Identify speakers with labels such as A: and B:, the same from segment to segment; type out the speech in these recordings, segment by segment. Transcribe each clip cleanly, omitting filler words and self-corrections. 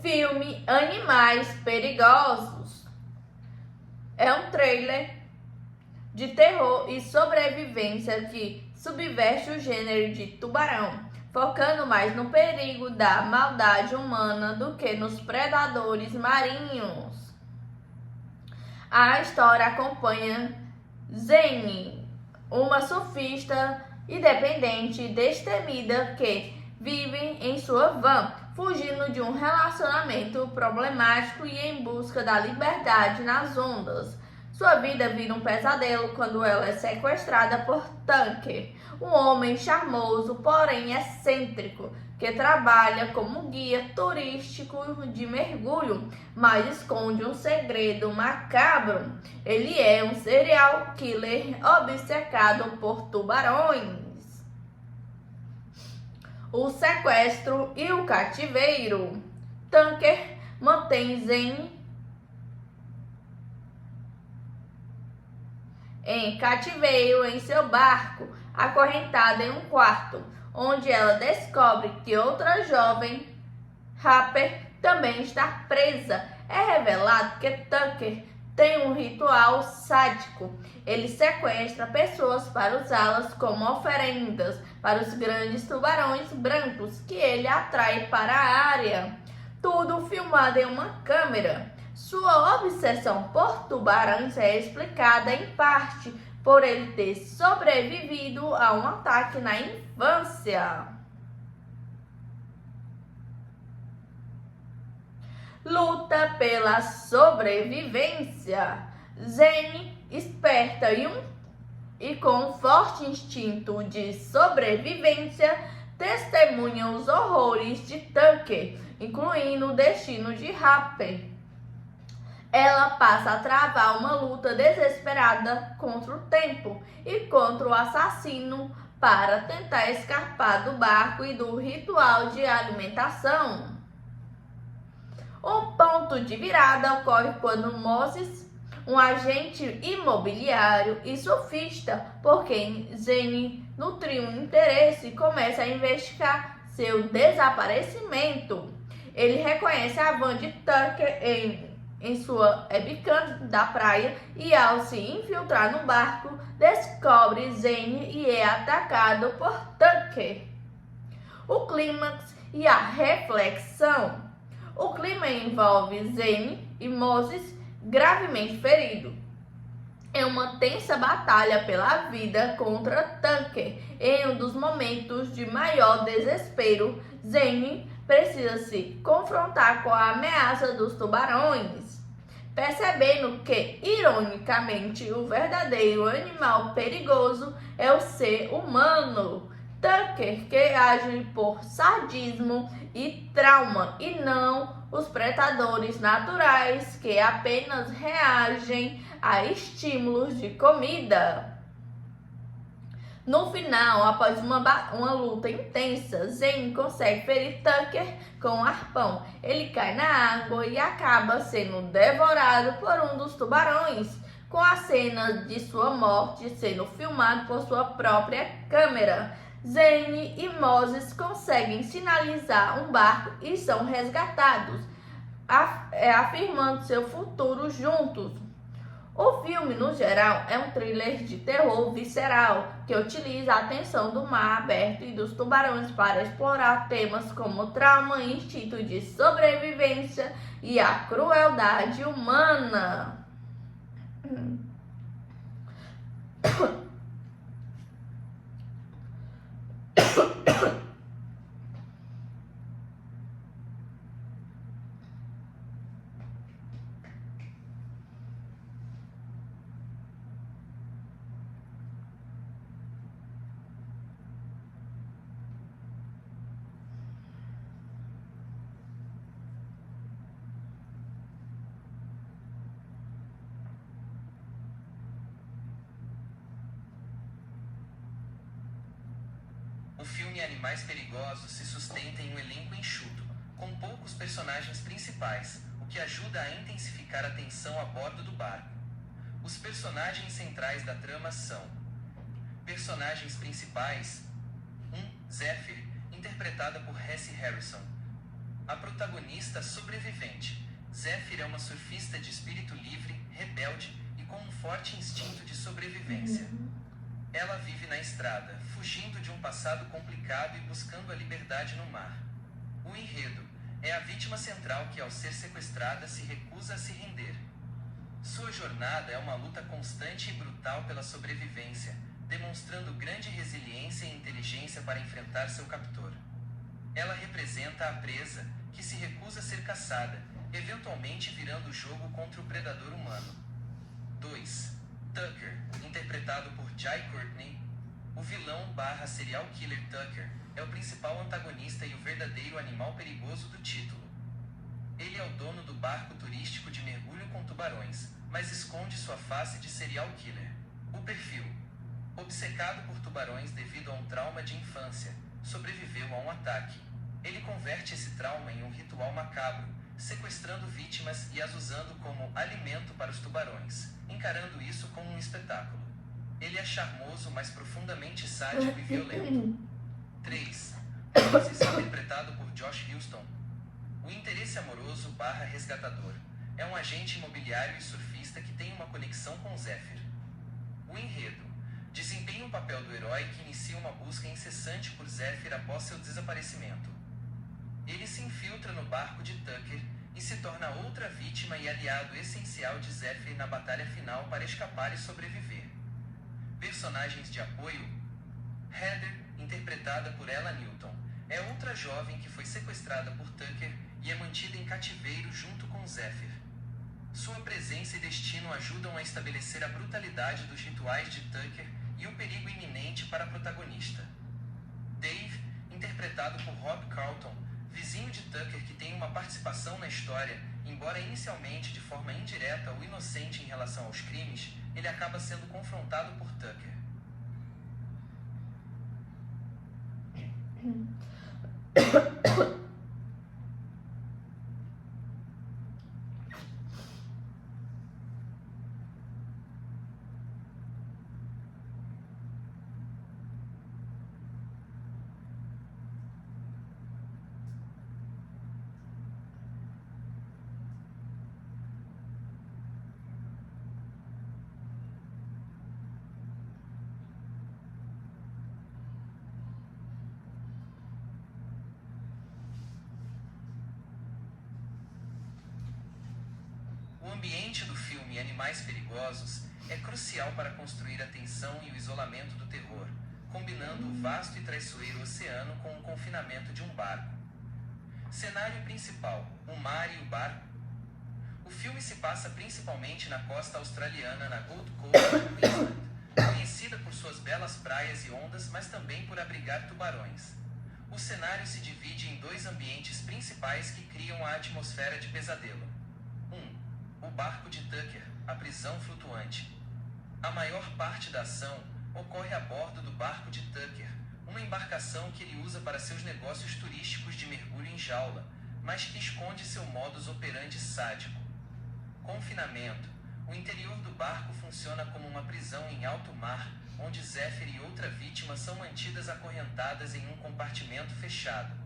A: Filme Animais Perigosos é um trailer de terror e sobrevivência que subverte o gênero de tubarão, focando mais no perigo da maldade humana do que nos predadores marinhos. A história acompanha Zane, uma surfista independente e destemida que vive em sua van, fugindo de um relacionamento problemático e em busca da liberdade nas ondas. Sua vida vira um pesadelo quando ela é sequestrada por Tucker, um homem charmoso, porém excêntrico, que trabalha como guia turístico de mergulho, mas esconde um segredo macabro. Ele é um serial killer obcecado por tubarões. O sequestro e o cativeiro. Tucker mantém Zane em cativeiro em seu barco, acorrentada em um quarto, onde ela descobre que outra jovem, Harper, também está presa. É revelado que Tucker tem um ritual sádico. Ele sequestra pessoas para usá-las como oferendas para os grandes tubarões brancos que ele atrai para a área. Tudo filmado em uma câmera. Sua obsessão por tubarões é explicada em parte por ele ter sobrevivido a um ataque na infância. Luta pela sobrevivência. Zane, esperta e com um forte instinto de sobrevivência, testemunha os horrores de Tucker, incluindo o destino de Harper. Ela passa a travar uma luta desesperada contra o tempo e contra o assassino para tentar escapar do barco e do ritual de alimentação. Um ponto de virada ocorre quando Moses, um agente imobiliário e surfista por quem Zane nutriu um interesse, começa a investigar seu desaparecimento. Ele reconhece a van de Tucker em sua webcam da praia e, ao se infiltrar no barco, descobre Zane e é atacado por Tucker. O clímax e a reflexão. O clima envolve Zane e Moses gravemente ferido em uma tensa batalha pela vida contra Tucker. Em um dos momentos de maior desespero, Zane precisa se confrontar com a ameaça dos tubarões, percebendo que, ironicamente, o verdadeiro animal perigoso é o ser humano. Tucker, que age por sadismo e trauma, e não os predadores naturais que apenas reagem a estímulos de comida. No final, após uma luta intensa, Zane consegue ferir Tucker com um arpão. Ele cai na água e acaba sendo devorado por um dos tubarões, com a cena de sua morte sendo filmada por sua própria câmera. Zane e Moses conseguem sinalizar um barco e são resgatados, afirmando seu futuro juntos. O filme, no geral, é um thriller de terror visceral que utiliza a tensão do mar aberto e dos tubarões para explorar temas como trauma, instinto de sobrevivência e a crueldade humana.
B: O filme Animais Perigosos se sustenta em um elenco enxuto, com poucos personagens principais, o que ajuda a intensificar a tensão a bordo do barco. Os personagens centrais da trama são: personagens principais: 1. Zephyr, interpretada por Hesse Harrison. A protagonista sobrevivente, Zephyr, é uma surfista de espírito livre, rebelde e com um forte instinto de sobrevivência. Ela vive na estrada, fugindo de um passado complicado e buscando a liberdade no mar. O enredo é a vítima central que, ao ser sequestrada, se recusa a se render. Sua jornada é uma luta constante e brutal pela sobrevivência, demonstrando grande resiliência e inteligência para enfrentar seu captor. Ela representa a presa, que se recusa a ser caçada, eventualmente virando o jogo contra o predador humano. 2. Tucker, interpretado por Jai Courtney. O vilão / serial killer Tucker é o principal antagonista e o verdadeiro animal perigoso do título. Ele é o dono do barco turístico de mergulho com tubarões, mas esconde sua face de serial killer. O perfil: obcecado por tubarões devido a um trauma de infância, sobreviveu a um ataque. Ele converte esse trauma em um ritual macabro, sequestrando vítimas e as usando como alimento para os tubarões, encarando isso como um espetáculo. Ele é charmoso, mas profundamente sádico e violento. 3. Moses, interpretado por Josh Huston. O interesse amoroso / resgatador é um agente imobiliário e surfista que tem uma conexão com Zephyr. O enredo desempenha o papel do herói que inicia uma busca incessante por Zephyr após seu desaparecimento. Ele se infiltra no barco de Tucker e se torna outra vítima e aliado essencial de Zephyr na batalha final para escapar e sobreviver. Personagens de apoio: Heather, interpretada por Ella Newton, é outra jovem que foi sequestrada por Tucker e é mantida em cativeiro junto com Zephyr. Sua presença e destino ajudam a estabelecer a brutalidade dos rituais de Tucker e o perigo iminente para a protagonista. Dave, interpretado por Rob Carlton, vizinho de Tucker que tem uma participação na história, embora inicialmente de forma indireta ou inocente em relação aos crimes, ele acaba sendo confrontado por Tucker. O ambiente do filme Animais Perigosos é crucial para construir a tensão e o isolamento do terror, combinando o vasto e traiçoeiro oceano com o confinamento de um barco. Cenário principal: o mar e o barco. O filme se passa principalmente na costa australiana, na Gold Coast de Queensland, conhecida por suas belas praias e ondas, mas também por abrigar tubarões. O cenário se divide em dois ambientes principais que criam a atmosfera de pesadelo. O barco de Tucker, a prisão flutuante. A maior parte da ação ocorre a bordo do barco de Tucker, uma embarcação que ele usa para seus negócios turísticos de mergulho em jaula, mas que esconde seu modus operandi sádico. Confinamento. O interior do barco funciona como uma prisão em alto mar, onde Zephyr e outra vítima são mantidas acorrentadas em um compartimento fechado.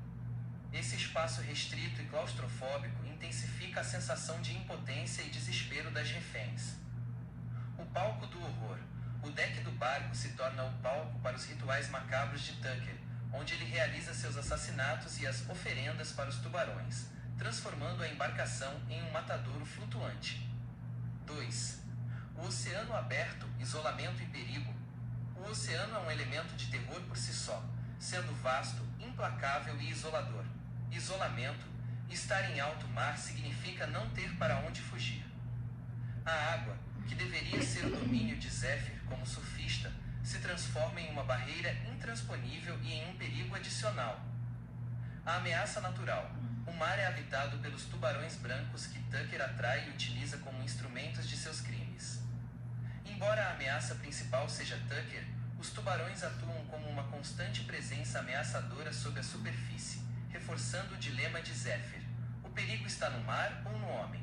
B: Esse espaço restrito e claustrofóbico intensifica a sensação de impotência e desespero das reféns. O palco do horror. O deck do barco se torna o palco para os rituais macabros de Tucker, onde ele realiza seus assassinatos e as oferendas para os tubarões, transformando a embarcação em um matadouro flutuante. 2. O oceano aberto, isolamento e perigo. O oceano é um elemento de terror por si só, sendo vasto, implacável e isolador. Isolamento. Estar em alto mar significa não ter para onde fugir. A água, que deveria ser o domínio de Zephyr como surfista, se transforma em uma barreira intransponível e em um perigo adicional. A ameaça natural. O mar é habitado pelos tubarões brancos que Tucker atrai e utiliza como instrumentos de seus crimes. Embora a ameaça principal seja Tucker, os tubarões atuam como uma constante presença ameaçadora sob a superfície, reforçando o dilema de Zephyr: o perigo está no mar ou no homem?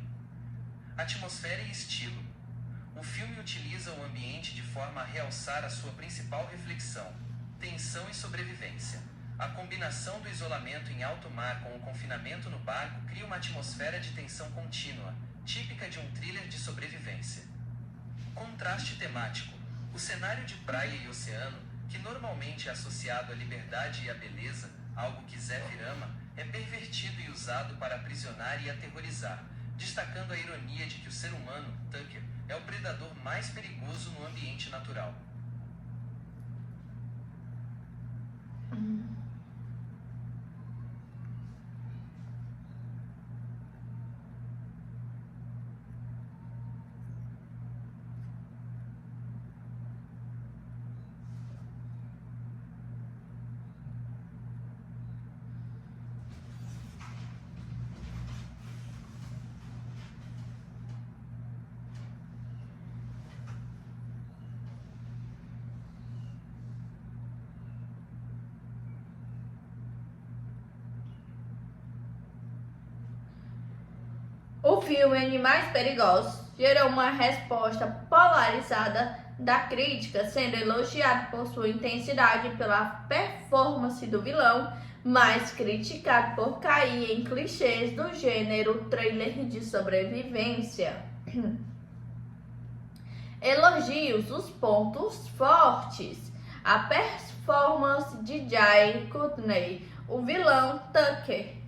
B: Atmosfera e estilo. O filme utiliza o ambiente de forma a realçar a sua principal reflexão: tensão e sobrevivência. A combinação do isolamento em alto mar com o confinamento no barco cria uma atmosfera de tensão contínua, típica de um thriller de sobrevivência. Contraste temático. O cenário de praia e oceano, que normalmente é associado à liberdade e à beleza, algo que Zephyr ama, é pervertido e usado para aprisionar e aterrorizar, destacando a ironia de que o ser humano, Tucker, é o predador mais perigoso no ambiente natural.
A: O filme Animais Perigosos gerou uma resposta polarizada da crítica, sendo elogiado por sua intensidade e pela performance do vilão, mas criticado por cair em clichês do gênero trailer de sobrevivência. Elogios os pontos fortes. A performance de Jai Courtney, o vilão Tucker.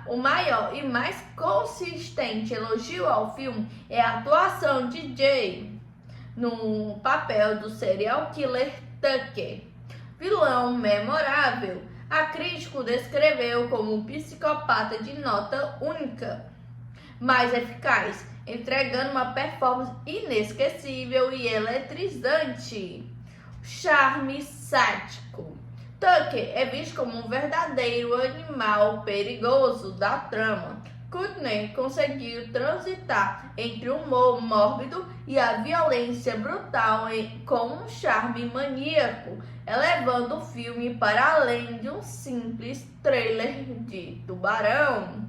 A: O maior e mais consistente elogio ao filme é a atuação de Jay no papel do serial killer Tucker. Vilão memorável. A crítica o descreveu como um psicopata de nota única, mas eficaz, entregando uma performance inesquecível e eletrizante. Charme sádico. Tucker é visto como um verdadeiro animal perigoso da trama. Courtney conseguiu transitar entre o humor mórbido e a violência brutal com um charme maníaco, elevando o filme para além de um simples trailer de tubarão.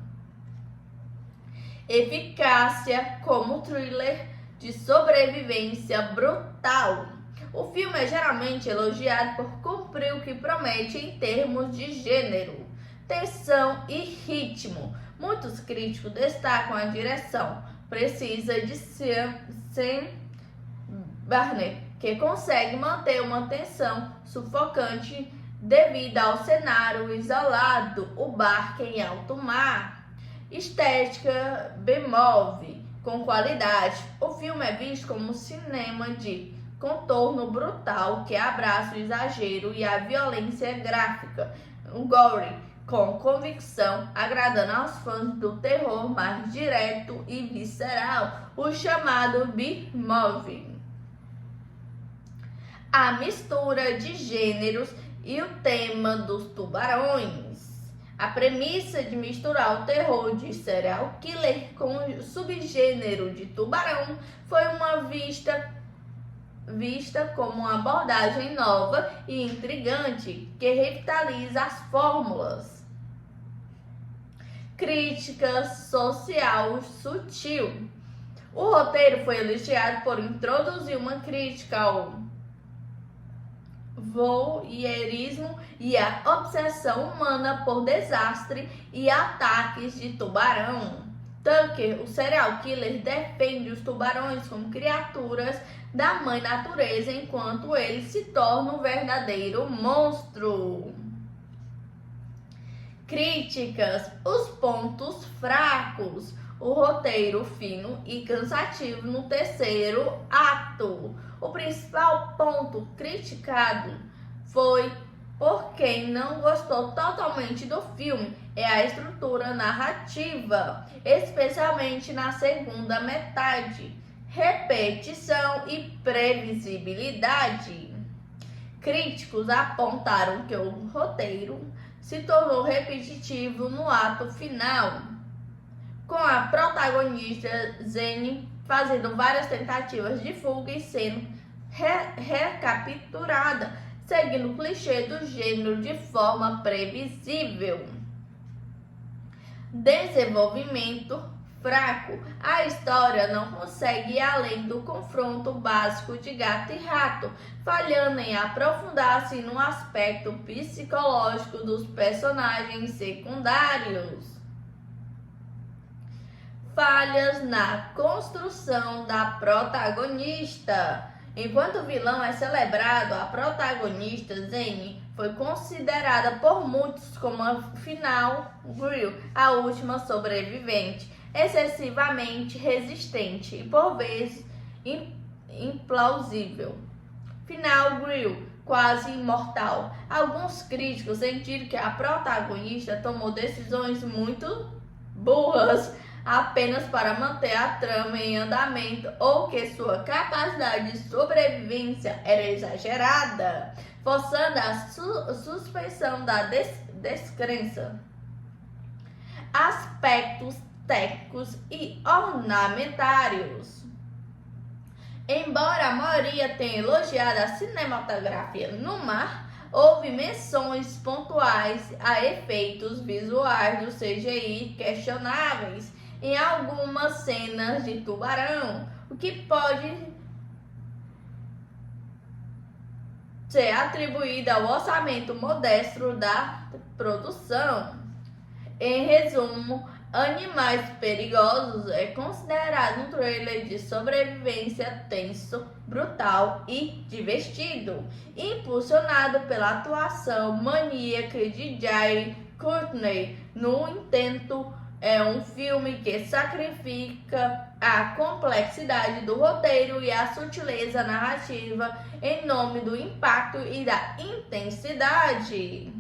A: Eficácia como thriller de sobrevivência brutal. O filme é geralmente elogiado por cumprir o que promete em termos de gênero, tensão e ritmo. Muitos críticos destacam a direção precisa de Sam Barnett, que consegue manter uma tensão sufocante devido ao cenário isolado, o barco em alto mar. Estética bemove com qualidade. O filme é visto como um cinema de contorno brutal que abraça o exagero e a violência gráfica, um gore com convicção, agradando aos fãs do terror mais direto e visceral, o chamado B-movie. A mistura de gêneros e o tema dos tubarões. A premissa de misturar o terror de serial killer com o subgênero de tubarão foi uma vista como uma abordagem nova e intrigante que revitaliza as fórmulas. Crítica social sutil. O roteiro foi elogiado por introduzir uma crítica ao voyeurismo e à obsessão humana por desastre e ataques de tubarão. Tucker, o serial killer, defende os tubarões como criaturas da mãe natureza, enquanto ele se torna um verdadeiro monstro. Críticas: os pontos fracos. O roteiro fino e cansativo no terceiro ato. O principal ponto criticado foi por quem não gostou totalmente do filme é a estrutura narrativa, especialmente na segunda metade. Repetição e previsibilidade. Críticos apontaram que o roteiro se tornou repetitivo no ato final, com a protagonista Zane fazendo várias tentativas de fuga e sendo recapturada, seguindo o clichê do gênero de forma previsível. Desenvolvimento fraco, a história não consegue ir além do confronto básico de gato e rato, falhando em aprofundar-se no aspecto psicológico dos personagens secundários. Falhas na construção da protagonista. Enquanto o vilão é celebrado, a protagonista, Zane, foi considerada por muitos como a final Grill, a última sobrevivente, excessivamente resistente e por vezes implausível. Final Grill, quase imortal. Alguns críticos sentiram que a protagonista tomou decisões muito burras apenas para manter a trama em andamento ou que sua capacidade de sobrevivência era exagerada, forçando a suspensão da descrença. Aspectos técnicos e ornamentários. Embora a maioria tenha elogiado a cinematografia no mar, houve menções pontuais a efeitos visuais do CGI questionáveis em algumas cenas de tubarão, o que pode ser atribuído ao orçamento modesto da produção. Em resumo, Animais Perigosos é considerado um trailer de sobrevivência tenso, brutal e divertido, impulsionado pela atuação maníaca de Jai Courtney. No entanto, é um filme que sacrifica a complexidade do roteiro e a sutileza narrativa em nome do impacto e da intensidade.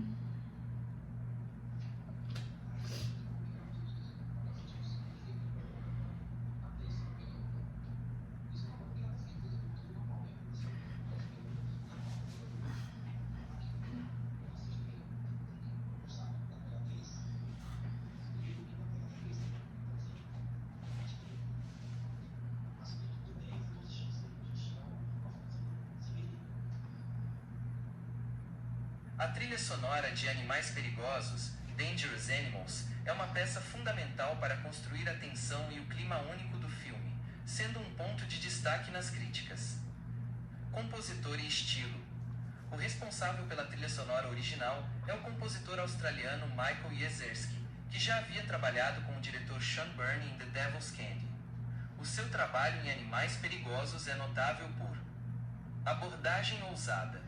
B: A trilha sonora de Animais Perigosos, Dangerous Animals, é uma peça fundamental para construir a tensão e o clima único do filme, sendo um ponto de destaque nas críticas. Compositor e estilo. O responsável pela trilha sonora original é o compositor australiano Michael Yezerski, que já havia trabalhado com o diretor Sean Byrne em The Devil's Candy. O seu trabalho em Animais Perigosos é notável por abordagem ousada.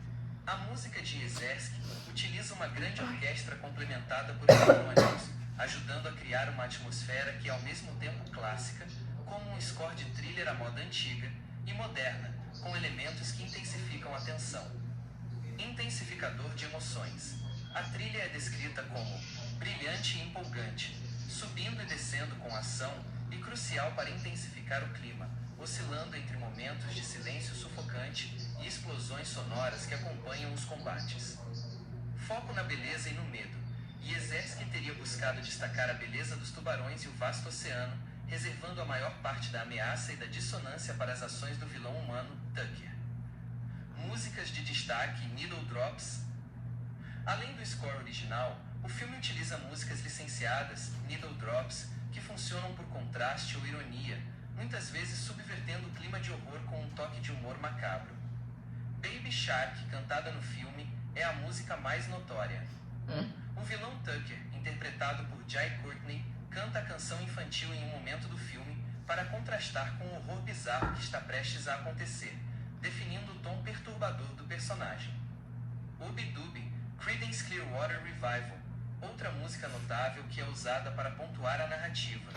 B: A música de Yezerski utiliza uma grande orquestra complementada por eletrônicos, ajudando a criar uma atmosfera que é ao mesmo tempo clássica, como um score de thriller à moda antiga, e moderna, com elementos que intensificam a tensão. Intensificador de emoções. A trilha é descrita como brilhante e empolgante, subindo e descendo com ação e crucial para intensificar o clima, oscilando entre momentos de silêncio sufocante e explosões sonoras que acompanham os combates. Foco na beleza e no medo. Yezerski teria buscado destacar a beleza dos tubarões e o vasto oceano, reservando a maior parte da ameaça e da dissonância para as ações do vilão humano, Tucker. Músicas de destaque, Needle Drops. Além do score original, o filme utiliza músicas licenciadas, Needle Drops, que funcionam por contraste ou ironia, muitas vezes subvertendo o clima de horror com um toque de humor macabro. Baby Shark, cantada no filme, é a música mais notória. O vilão Tucker, interpretado por Jai Courtney, canta a canção infantil em um momento do filme para contrastar com o horror bizarro que está prestes a acontecer, definindo o tom perturbador do personagem. Ooby Dooby, Creedence Clearwater Revival, outra música notável que é usada para pontuar a narrativa.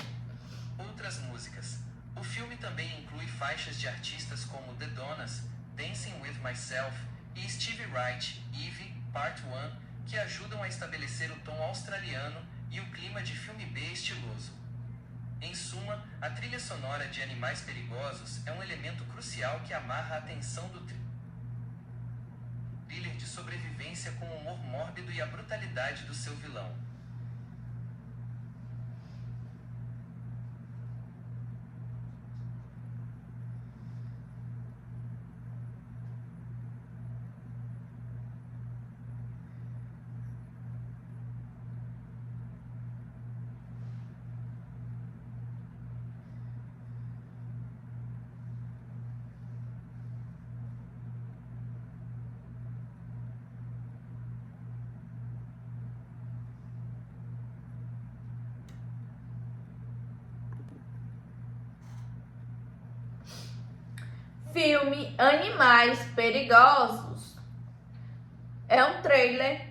B: Outras músicas. O filme também inclui faixas de artistas como The Donnas, Dancing with Myself e Stevie Wright, Eve, Part 1, que ajudam a estabelecer o tom australiano e o clima de filme B estiloso. Em suma, a trilha sonora de Animais Perigosos é um elemento crucial que amarra a atenção do thriller de sobrevivência com o humor mórbido e a brutalidade do seu vilão.
A: filme Animais Perigosos é um trailer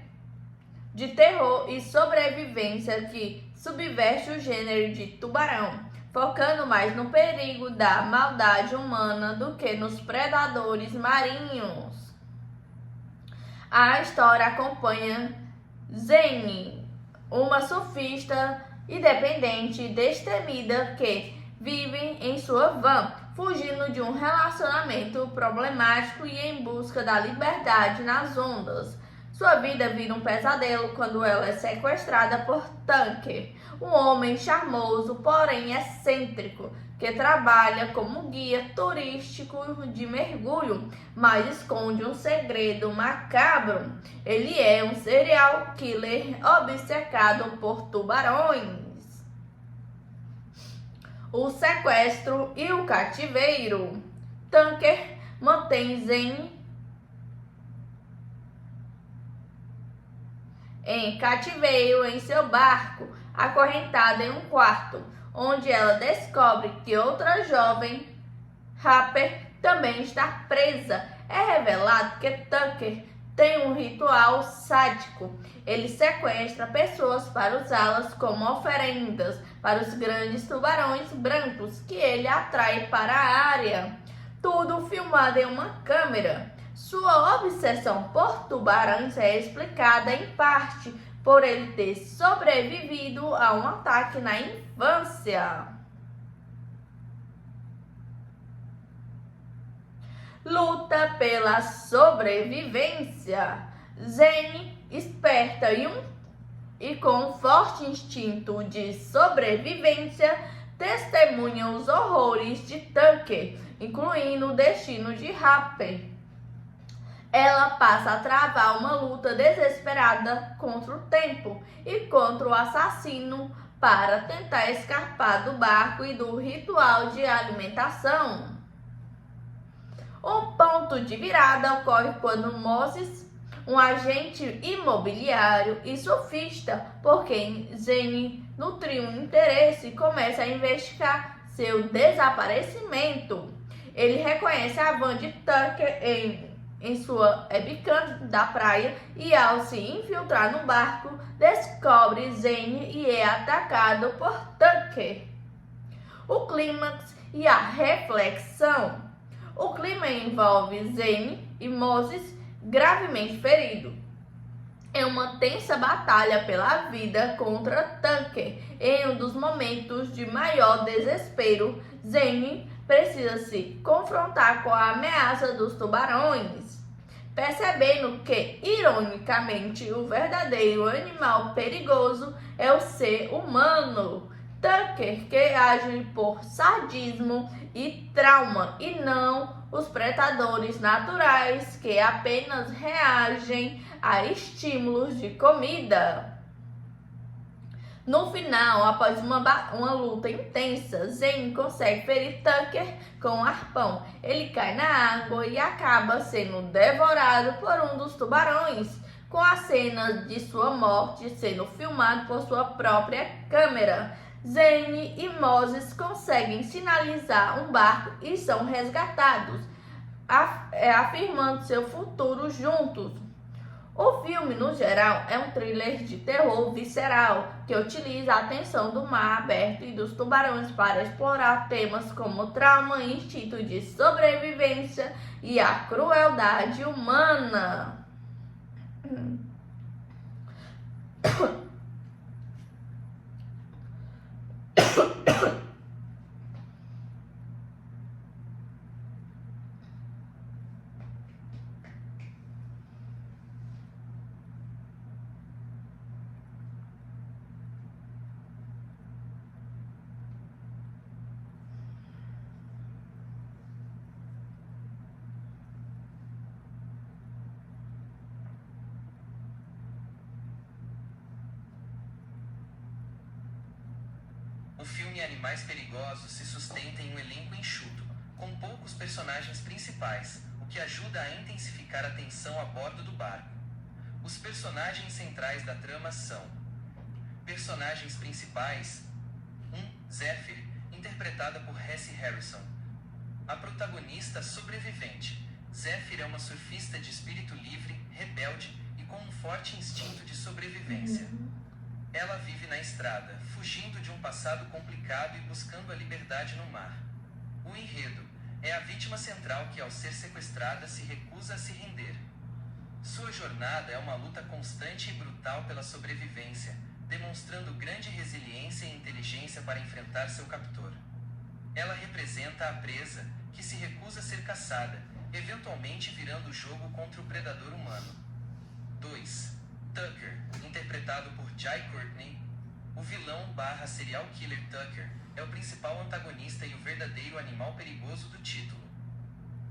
A: de terror e sobrevivência que subverte o gênero de tubarão, focando mais no perigo da maldade humana do que nos predadores marinhos. A história acompanha Zane, uma surfista independente e destemida que vive em sua van, fugindo de um relacionamento problemático e em busca da liberdade nas ondas. Sua vida vira um pesadelo quando ela é sequestrada por Tucker, um homem charmoso, porém excêntrico, que trabalha como guia turístico de mergulho, mas esconde um segredo macabro. Ele é um serial killer obcecado por tubarões. O sequestro e o cativeiro. Tucker mantém Zane em cativeiro em seu barco, acorrentada em um quarto, onde ela descobre que outra jovem, Harper, também está presa. É revelado que Tucker tem um ritual sádico. Ele sequestra pessoas para usá-las como oferendas para os grandes tubarões brancos que ele atrai para a área. Tudo filmado em uma câmera. Sua obsessão por tubarões é explicada em parte por ele ter sobrevivido a um ataque na infância. Luta pela sobrevivência. Zane, esperta e com um forte instinto de sobrevivência, testemunha os horrores de Tucker, incluindo o destino de Harper. Ela passa a travar uma luta desesperada contra o tempo e contra o assassino para tentar escapar do barco e do ritual de alimentação. Um ponto de virada ocorre quando Moses, um agente imobiliário e surfista por quem Zane nutriu um interesse, começa a investigar seu desaparecimento. Ele reconhece a van de Tucker em sua webcam da praia e, ao se infiltrar no barco, descobre Zane e é atacado por Tucker. O clímax e a reflexão. O clima envolve Zane e Moses gravemente ferido em uma tensa batalha pela vida contra Tucker. Em um dos momentos de maior desespero, Zane precisa se confrontar com a ameaça dos tubarões, percebendo que, ironicamente, o verdadeiro animal perigoso é o ser humano. Tucker, que age por sadismo e trauma, e não os predadores naturais que apenas reagem a estímulos de comida. No final, após uma luta intensa, Zane consegue ferir Tucker com um arpão. Ele cai na água e acaba sendo devorado por um dos tubarões, com a cena de sua morte sendo filmada por sua própria câmera. Zane e Moses conseguem sinalizar um barco e são resgatados, afirmando seu futuro juntos. O filme, no geral, é um thriller de terror visceral que utiliza a tensão do mar aberto e dos tubarões para explorar temas como trauma, instinto de sobrevivência e a crueldade humana.
B: O filme Animais Perigosos se sustenta em um elenco enxuto, com poucos personagens principais, o que ajuda a intensificar a tensão a bordo do barco. Os personagens centrais da trama são: personagens principais: 1. Zephyr, interpretada por Hesse Harrison. A protagonista sobrevivente. Zephyr é uma surfista de espírito livre, rebelde e com um forte instinto de sobrevivência. Ela vive na estrada, fugindo de um passado complicado e buscando a liberdade no mar. O enredo é a vítima central que, ao ser sequestrada, se recusa a se render. Sua jornada é uma luta constante e brutal pela sobrevivência, demonstrando grande resiliência e inteligência para enfrentar seu captor. Ela representa a presa, que se recusa a ser caçada, eventualmente virando o jogo contra o predador humano. 2. Tucker, interpretado por Jai Courtney. O vilão / serial killer Tucker é o principal antagonista e o verdadeiro animal perigoso do título.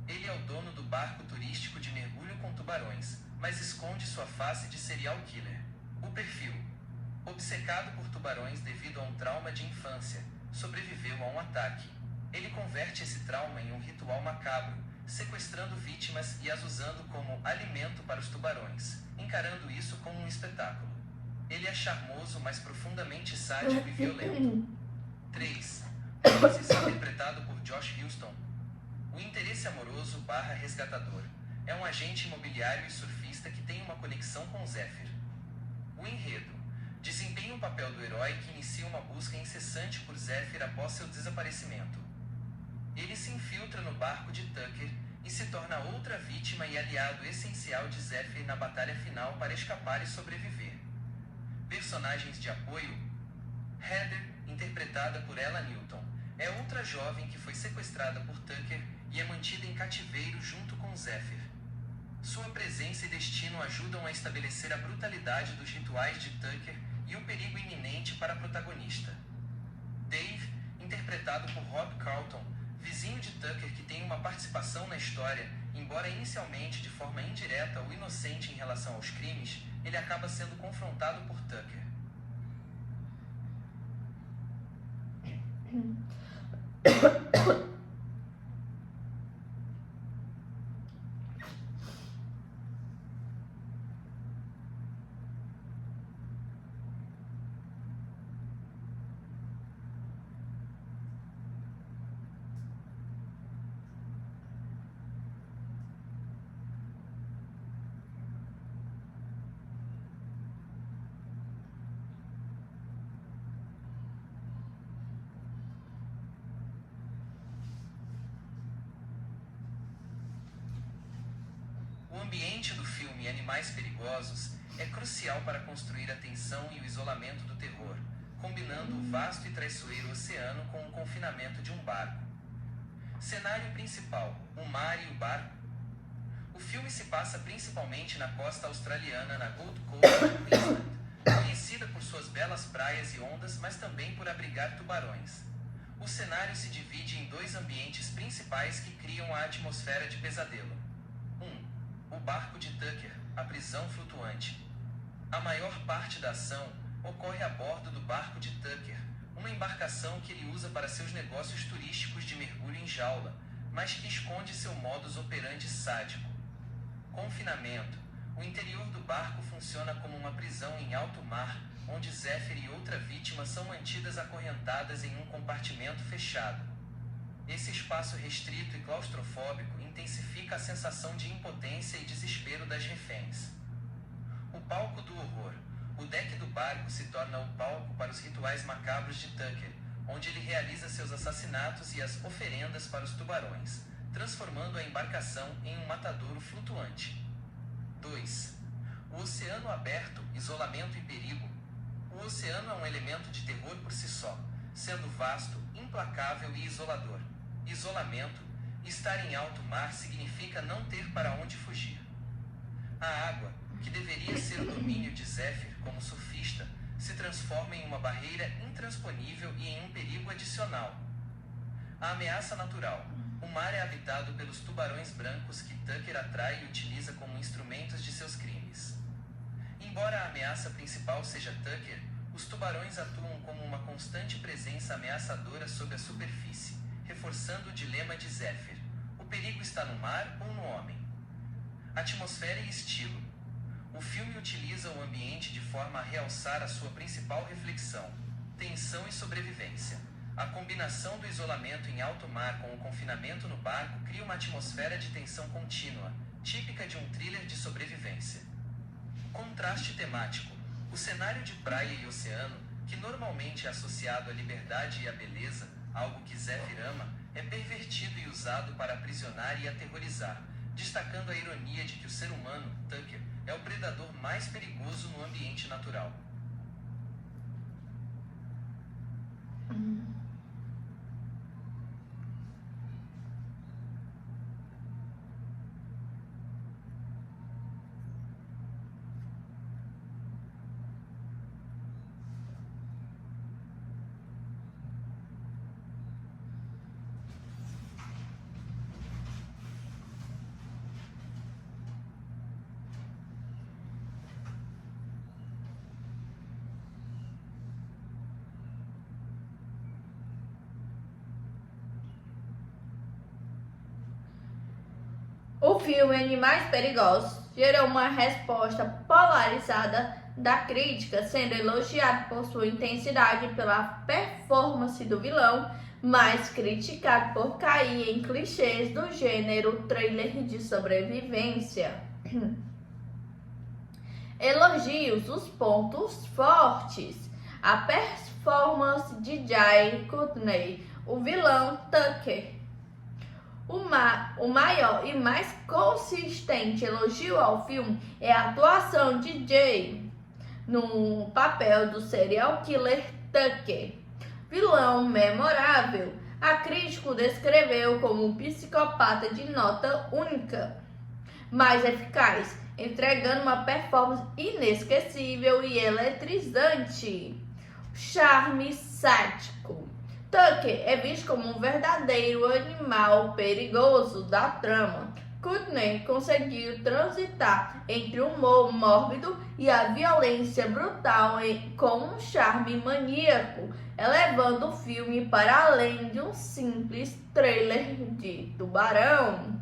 B: Ele é o dono do barco turístico de mergulho com tubarões, mas esconde sua face de serial killer. O perfil: obcecado por tubarões devido a um trauma de infância, sobreviveu a um ataque. Ele converte esse trauma em um ritual macabro, sequestrando vítimas e as usando como alimento para os tubarões, encarando isso como um espetáculo. Ele é charmoso, mas profundamente sádico e violento. 3. Moses, interpretado por Josh Huston. O interesse amoroso / resgatador é um agente imobiliário e surfista que tem uma conexão com Zephyr. O enredo desempenha o papel do herói que inicia uma busca incessante por Zephyr após seu desaparecimento. Ele se infiltra no barco de Tucker e se torna outra vítima e aliado essencial de Zephyr na batalha final para escapar e sobreviver. Personagens de apoio: Heather, interpretada por Ella Newton, é outra jovem que foi sequestrada por Tucker e é mantida em cativeiro junto com Zephyr. Sua presença e destino ajudam a estabelecer a brutalidade dos rituais de Tucker e o perigo iminente para a protagonista. Dave, interpretado por Rob Carlton, vizinho de Tucker que tem uma participação na história, embora inicialmente de forma indireta ou inocente em relação aos crimes, ele acaba sendo confrontado por Tucker. O ambiente do filme Animais Perigosos é crucial para construir a tensão e o isolamento do terror, combinando o vasto e traiçoeiro oceano com o confinamento de um barco. Cenário principal: o mar e o barco. O filme se passa principalmente na costa australiana, na Gold Coast de Queensland, conhecida por suas belas praias e ondas, mas também por abrigar tubarões. O cenário se divide em dois ambientes principais que criam a atmosfera de pesadelo. O barco de Tucker, a prisão flutuante. A maior parte da ação ocorre a bordo do barco de Tucker, uma embarcação que ele usa para seus negócios turísticos de mergulho em jaula, mas que esconde seu modus operandi sádico. Confinamento. O interior do barco funciona como uma prisão em alto mar, onde Zephyr e outra vítima são mantidas acorrentadas em um compartimento fechado. Esse espaço restrito e claustrofóbico intensifica a sensação de impotência e desespero das reféns. O palco do horror. O deck do barco se torna o palco para os rituais macabros de Tucker, onde ele realiza seus assassinatos e as oferendas para os tubarões, transformando a embarcação em um matadouro flutuante. 2. O oceano aberto, isolamento e perigo. O oceano é um elemento de terror por si só, sendo vasto, implacável e isolador. Isolamento. Estar em alto mar significa não ter para onde fugir. A água, que deveria ser o domínio de Zephyr como surfista, se transforma em uma barreira intransponível e em um perigo adicional. A ameaça natural. O mar é habitado pelos tubarões brancos que Tucker atrai e utiliza como instrumentos de seus crimes. Embora a ameaça principal seja Tucker, os tubarões atuam como uma constante presença ameaçadora sob a superfície, reforçando o dilema de Zephyr: o perigo está no mar ou no homem? Atmosfera e estilo. O filme utiliza o ambiente de forma a realçar a sua principal reflexão: tensão e sobrevivência. A combinação do isolamento em alto mar com o confinamento no barco cria uma atmosfera de tensão contínua, típica de um thriller de sobrevivência. Contraste temático. O cenário de praia e oceano, que normalmente é associado à liberdade e à beleza, algo que Zephyr ama, é pervertido e usado para aprisionar e aterrorizar, destacando a ironia de que o ser humano, Tucker, é o predador mais perigoso no ambiente natural.
A: O filme Animais Perigosos gerou uma resposta polarizada da crítica, sendo elogiado por sua intensidade pela performance do vilão, mas criticado por cair em clichês do gênero trailer de sobrevivência. Elogios os pontos fortes. A performance de Jai Courtney, o vilão Tucker. O maior e mais consistente elogio ao filme é a atuação de Jay no papel do serial killer Tucker. Vilão memorável, a crítica o descreveu como um psicopata de nota única, mas eficaz, entregando uma performance inesquecível e eletrizante. Charme sádico. Tucker é visto como um verdadeiro animal perigoso da trama. Courtney conseguiu transitar entre o humor mórbido e a violência brutal com um charme maníaco, elevando o filme para além de um simples trailer de tubarão.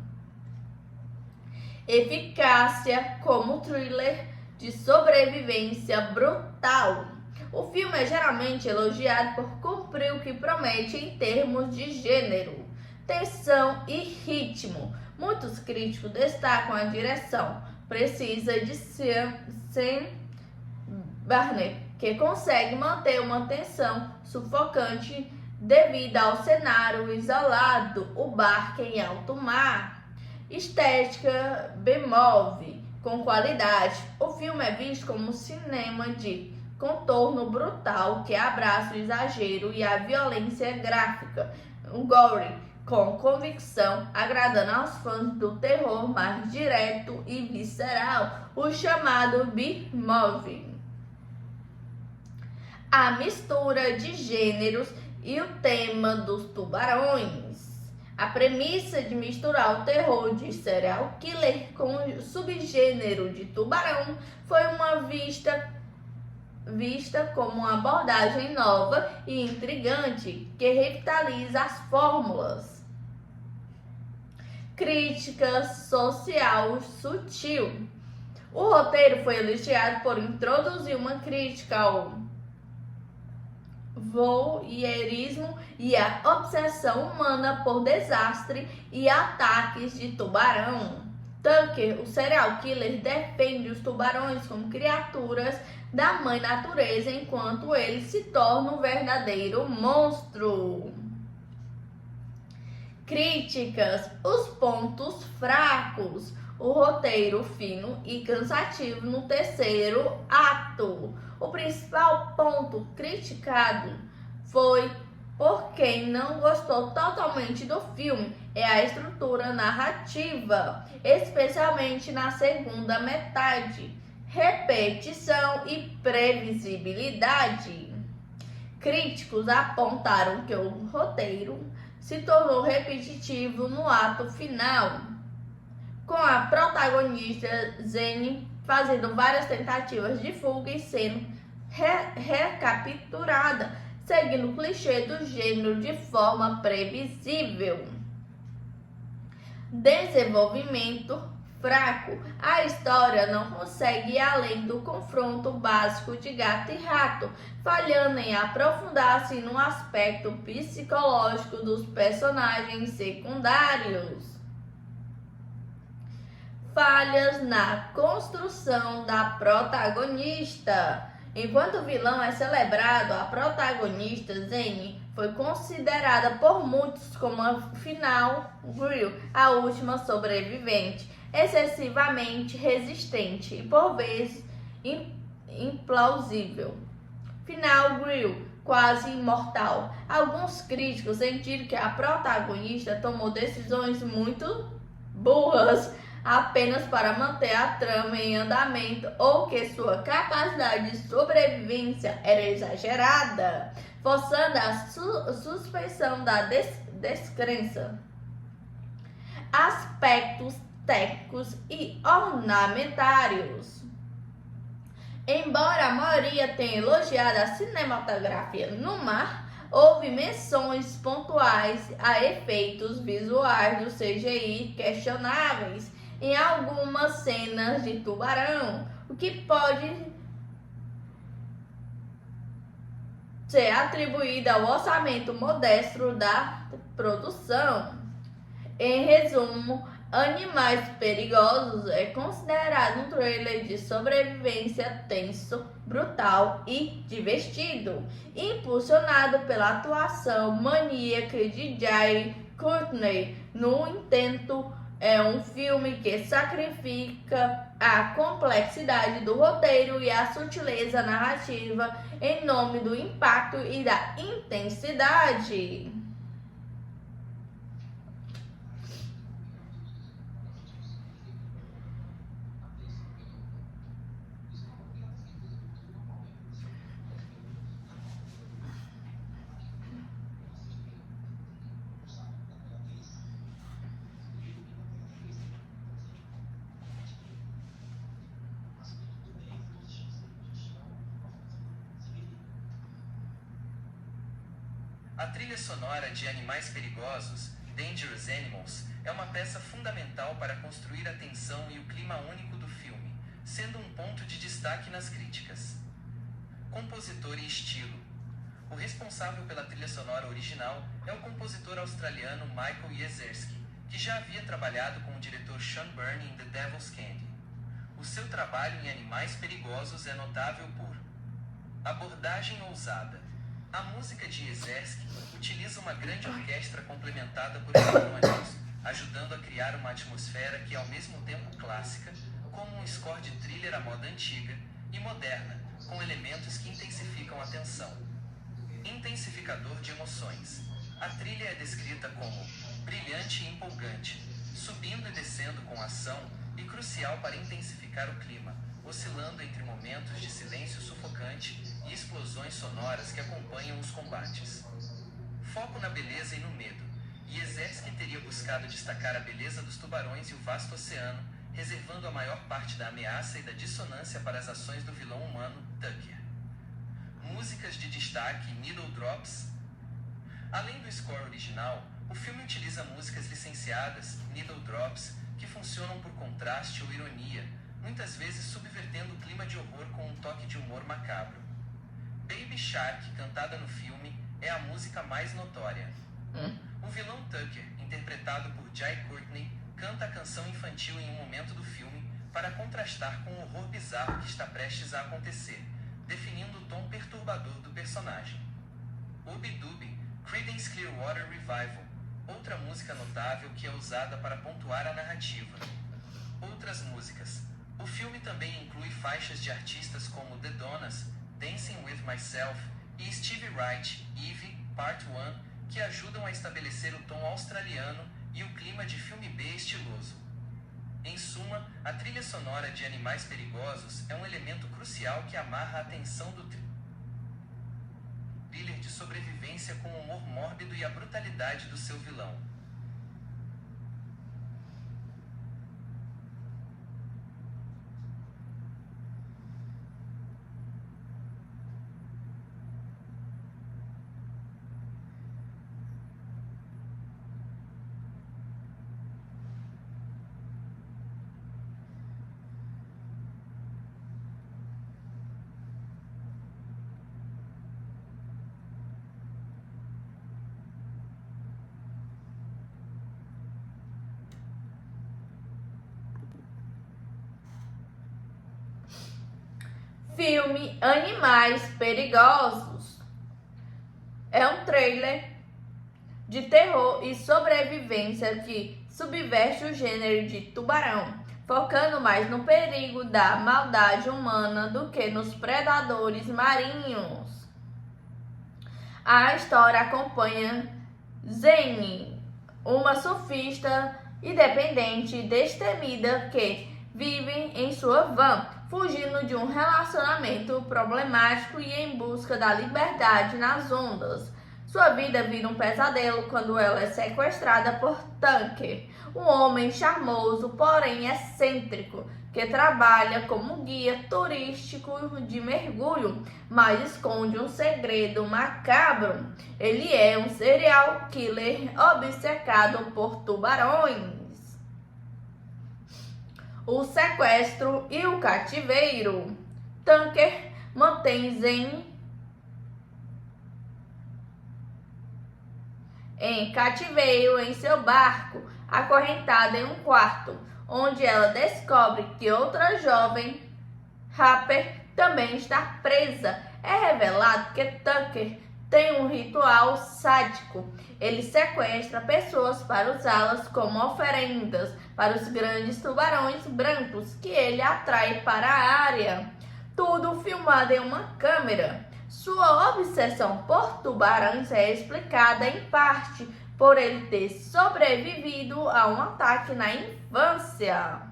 A: Eficácia como thriller de sobrevivência brutal. O filme é geralmente elogiado por cumprir o que promete em termos de gênero, tensão e ritmo. Muitos críticos destacam a direção precisa de Sam Barnett, que consegue manter uma tensão sufocante devido ao cenário isolado, o barco em alto mar. Estética bemove com qualidade. O filme é visto como um cinema de contorno brutal que abraça o exagero e a violência gráfica, um gore com convicção, agradando aos fãs do terror mais direto e visceral, o chamado B-movie. A mistura de gêneros e o tema dos tubarões. A premissa de misturar o terror de serial killer com o subgênero de tubarão foi uma vista como uma abordagem nova e intrigante que revitaliza as fórmulas. Crítica social sutil. O roteiro foi elogiado por introduzir uma crítica ao voyeurismo e à obsessão humana por desastre e ataques de tubarão. Tucker, o serial killer, defende os tubarões como criaturas da mãe natureza, enquanto ele se torna um verdadeiro monstro. Críticas: os pontos fracos. O roteiro fino e cansativo no terceiro ato. O principal ponto criticado foi por quem não gostou totalmente do filme é a estrutura narrativa, especialmente na segunda metade. Repetição e previsibilidade. Críticos apontaram que o roteiro se tornou repetitivo no ato final, com a protagonista Zane fazendo várias tentativas de fuga e sendo recapturada, seguindo o clichê do gênero de forma previsível. Desenvolvimento fraco, a história não consegue ir além do confronto básico de gato e rato, falhando em aprofundar-se no aspecto psicológico dos personagens secundários. Falhas na construção da protagonista. Enquanto o vilão é celebrado, a protagonista, Zane, foi considerada por muitos como a final Grill, a última sobrevivente, excessivamente resistente e por vezes implausível. Final Grill, quase imortal. Alguns críticos sentiram que a protagonista tomou decisões muito burras apenas para manter a trama em andamento ou que sua capacidade de sobrevivência era exagerada, forçando a suspensão da descrença. Aspectos técnicos e ornamentários. Embora a maioria tenha elogiado a cinematografia no mar, houve menções pontuais a efeitos visuais do CGI questionáveis em algumas cenas de tubarão, o que pode ser atribuído ao orçamento modesto da produção. Em resumo, Animais Perigosos é considerado um trailer de sobrevivência tenso, brutal e divertido, impulsionado pela atuação maníaca de Jai Courtney. No entanto, é um filme que sacrifica a complexidade do roteiro e a sutileza narrativa em nome do impacto e da intensidade.
B: A trilha sonora de Animais Perigosos, Dangerous Animals, é uma peça fundamental para construir a tensão e o clima único do filme, sendo um ponto de destaque nas críticas. Compositor e estilo. O responsável pela trilha sonora original é o compositor australiano Michael Yezerski, que já havia trabalhado com o diretor Sean Byrne em The Devil's Candy. O seu trabalho em Animais Perigosos é notável por abordagem ousada. A música de Yezerski utiliza uma grande orquestra complementada por eletrônicos, ajudando a criar uma atmosfera que é ao mesmo tempo clássica, como um score de thriller à moda antiga, e moderna, com elementos que intensificam a tensão. Intensificador de emoções. A trilha é descrita como brilhante e empolgante, subindo e descendo com ação e crucial para intensificar o clima, oscilando entre momentos de silêncio sufocante e explosões sonoras que acompanham os combates. Foco na beleza e no medo. Yezerski teria buscado destacar a beleza dos tubarões e o vasto oceano, reservando a maior parte da ameaça e da dissonância para as ações do vilão humano, Tucker. Músicas de destaque e needle drops. Além do score original, o filme utiliza músicas licenciadas, needle drops, que funcionam por contraste ou ironia, muitas vezes subvertendo o clima de horror com um toque de humor macabro. Baby Shark, cantada no filme, é a música mais notória. O vilão Tucker, interpretado por Jai Courtney, canta a canção infantil em um momento do filme para contrastar com o horror bizarro que está prestes a acontecer, definindo o tom perturbador do personagem. Ooby Dooby, Creedence Clearwater Revival, outra música notável que é usada para pontuar a narrativa. Outras músicas. O filme também inclui faixas de artistas como The Donnas, Dancing With Myself e Stevie Wright, Eve, Part 1, que ajudam a estabelecer o tom australiano e o clima de filme B estiloso. Em suma, a trilha sonora de Animais Perigosos é um elemento crucial que amarra a atenção do thriller de sobrevivência com o humor mórbido e a brutalidade do seu vilão.
A: Filme Animais Perigosos é um trailer de terror e sobrevivência que subverte o gênero de tubarão, focando mais no perigo da maldade humana do que nos predadores marinhos. A história acompanha Zane, uma surfista independente e destemida que vive em sua van, fugindo de um relacionamento problemático e em busca da liberdade nas ondas. Sua vida vira um pesadelo quando ela é sequestrada por Tucker, um homem charmoso, porém excêntrico, que trabalha como guia turístico de mergulho, mas esconde um segredo macabro. Ele é um serial killer obcecado por tubarões. O sequestro e o cativeiro. Tucker mantém Zane em cativeiro em seu barco, acorrentada em um quarto, onde ela descobre que outra jovem, Harper, também está presa. É revelado que Tucker tem um ritual sádico. Ele sequestra pessoas para usá-las como oferendas para os grandes tubarões brancos que ele atrai para a área. Tudo filmado em uma câmera. Sua obsessão por tubarões é explicada em parte por ele ter sobrevivido a um ataque na infância.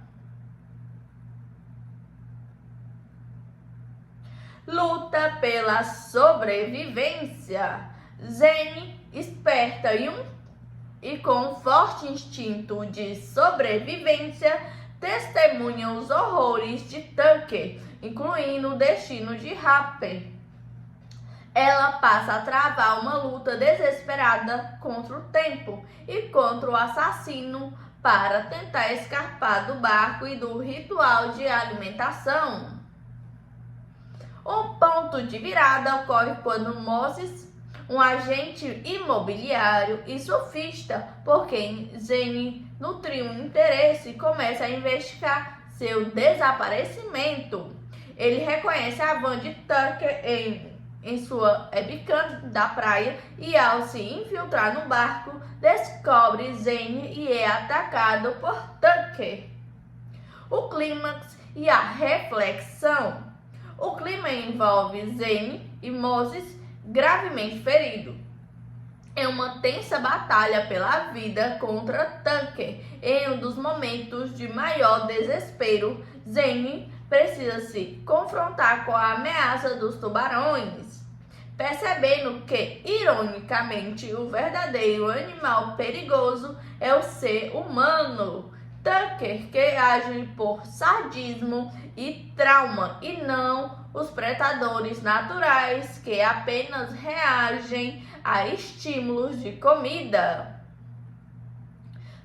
A: Luta pela sobrevivência. Zane, esperta e com um forte instinto de sobrevivência, testemunha os horrores de Tucker, incluindo o destino de Harper. Ela passa a travar uma luta desesperada contra o tempo e contra o assassino para tentar escapar do barco e do ritual de alimentação. Um ponto de virada ocorre quando Moses, um agente imobiliário e surfista por quem Zane nutriu um interesse, começa a investigar seu desaparecimento. Ele reconhece a van de Tucker em sua webcam da praia e, ao se infiltrar no barco, descobre Zane e é atacado por Tucker. O clímax e a reflexão. O clima envolve Zane e Moses gravemente ferido em uma tensa batalha pela vida contra Tucker. Em um dos momentos de maior desespero, Zane precisa se confrontar com a ameaça dos tubarões, percebendo que, ironicamente, o verdadeiro animal perigoso é o ser humano. Tucker, que age por sadismo e trauma, e não os predadores naturais que apenas reagem a estímulos de comida.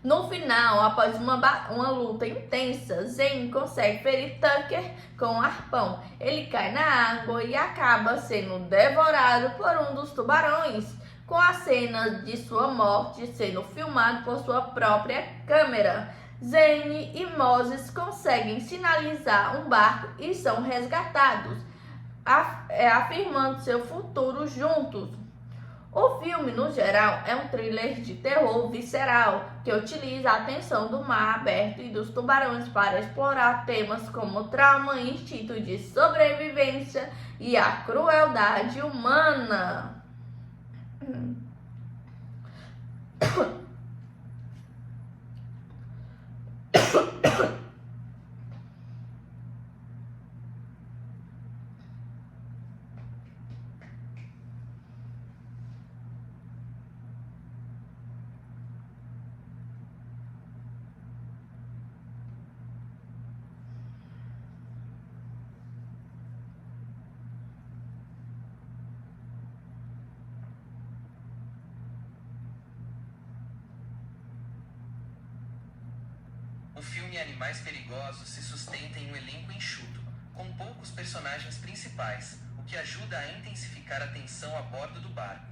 A: No final, após uma luta intensa, Zane consegue ferir Tucker com um arpão. Ele cai na água e acaba sendo devorado por um dos tubarões, com a cena de sua morte sendo filmada por sua própria câmera. Zane e Moses conseguem sinalizar um barco e são resgatados, afirmando seu futuro juntos. O filme, no geral, é um thriller de terror visceral que utiliza a tensão do mar aberto e dos tubarões para explorar temas como trauma, instinto de sobrevivência e a crueldade humana.
B: O filme Animais Perigosos se sustenta em um elenco enxuto, com poucos personagens principais, o que ajuda a intensificar a tensão a bordo do barco.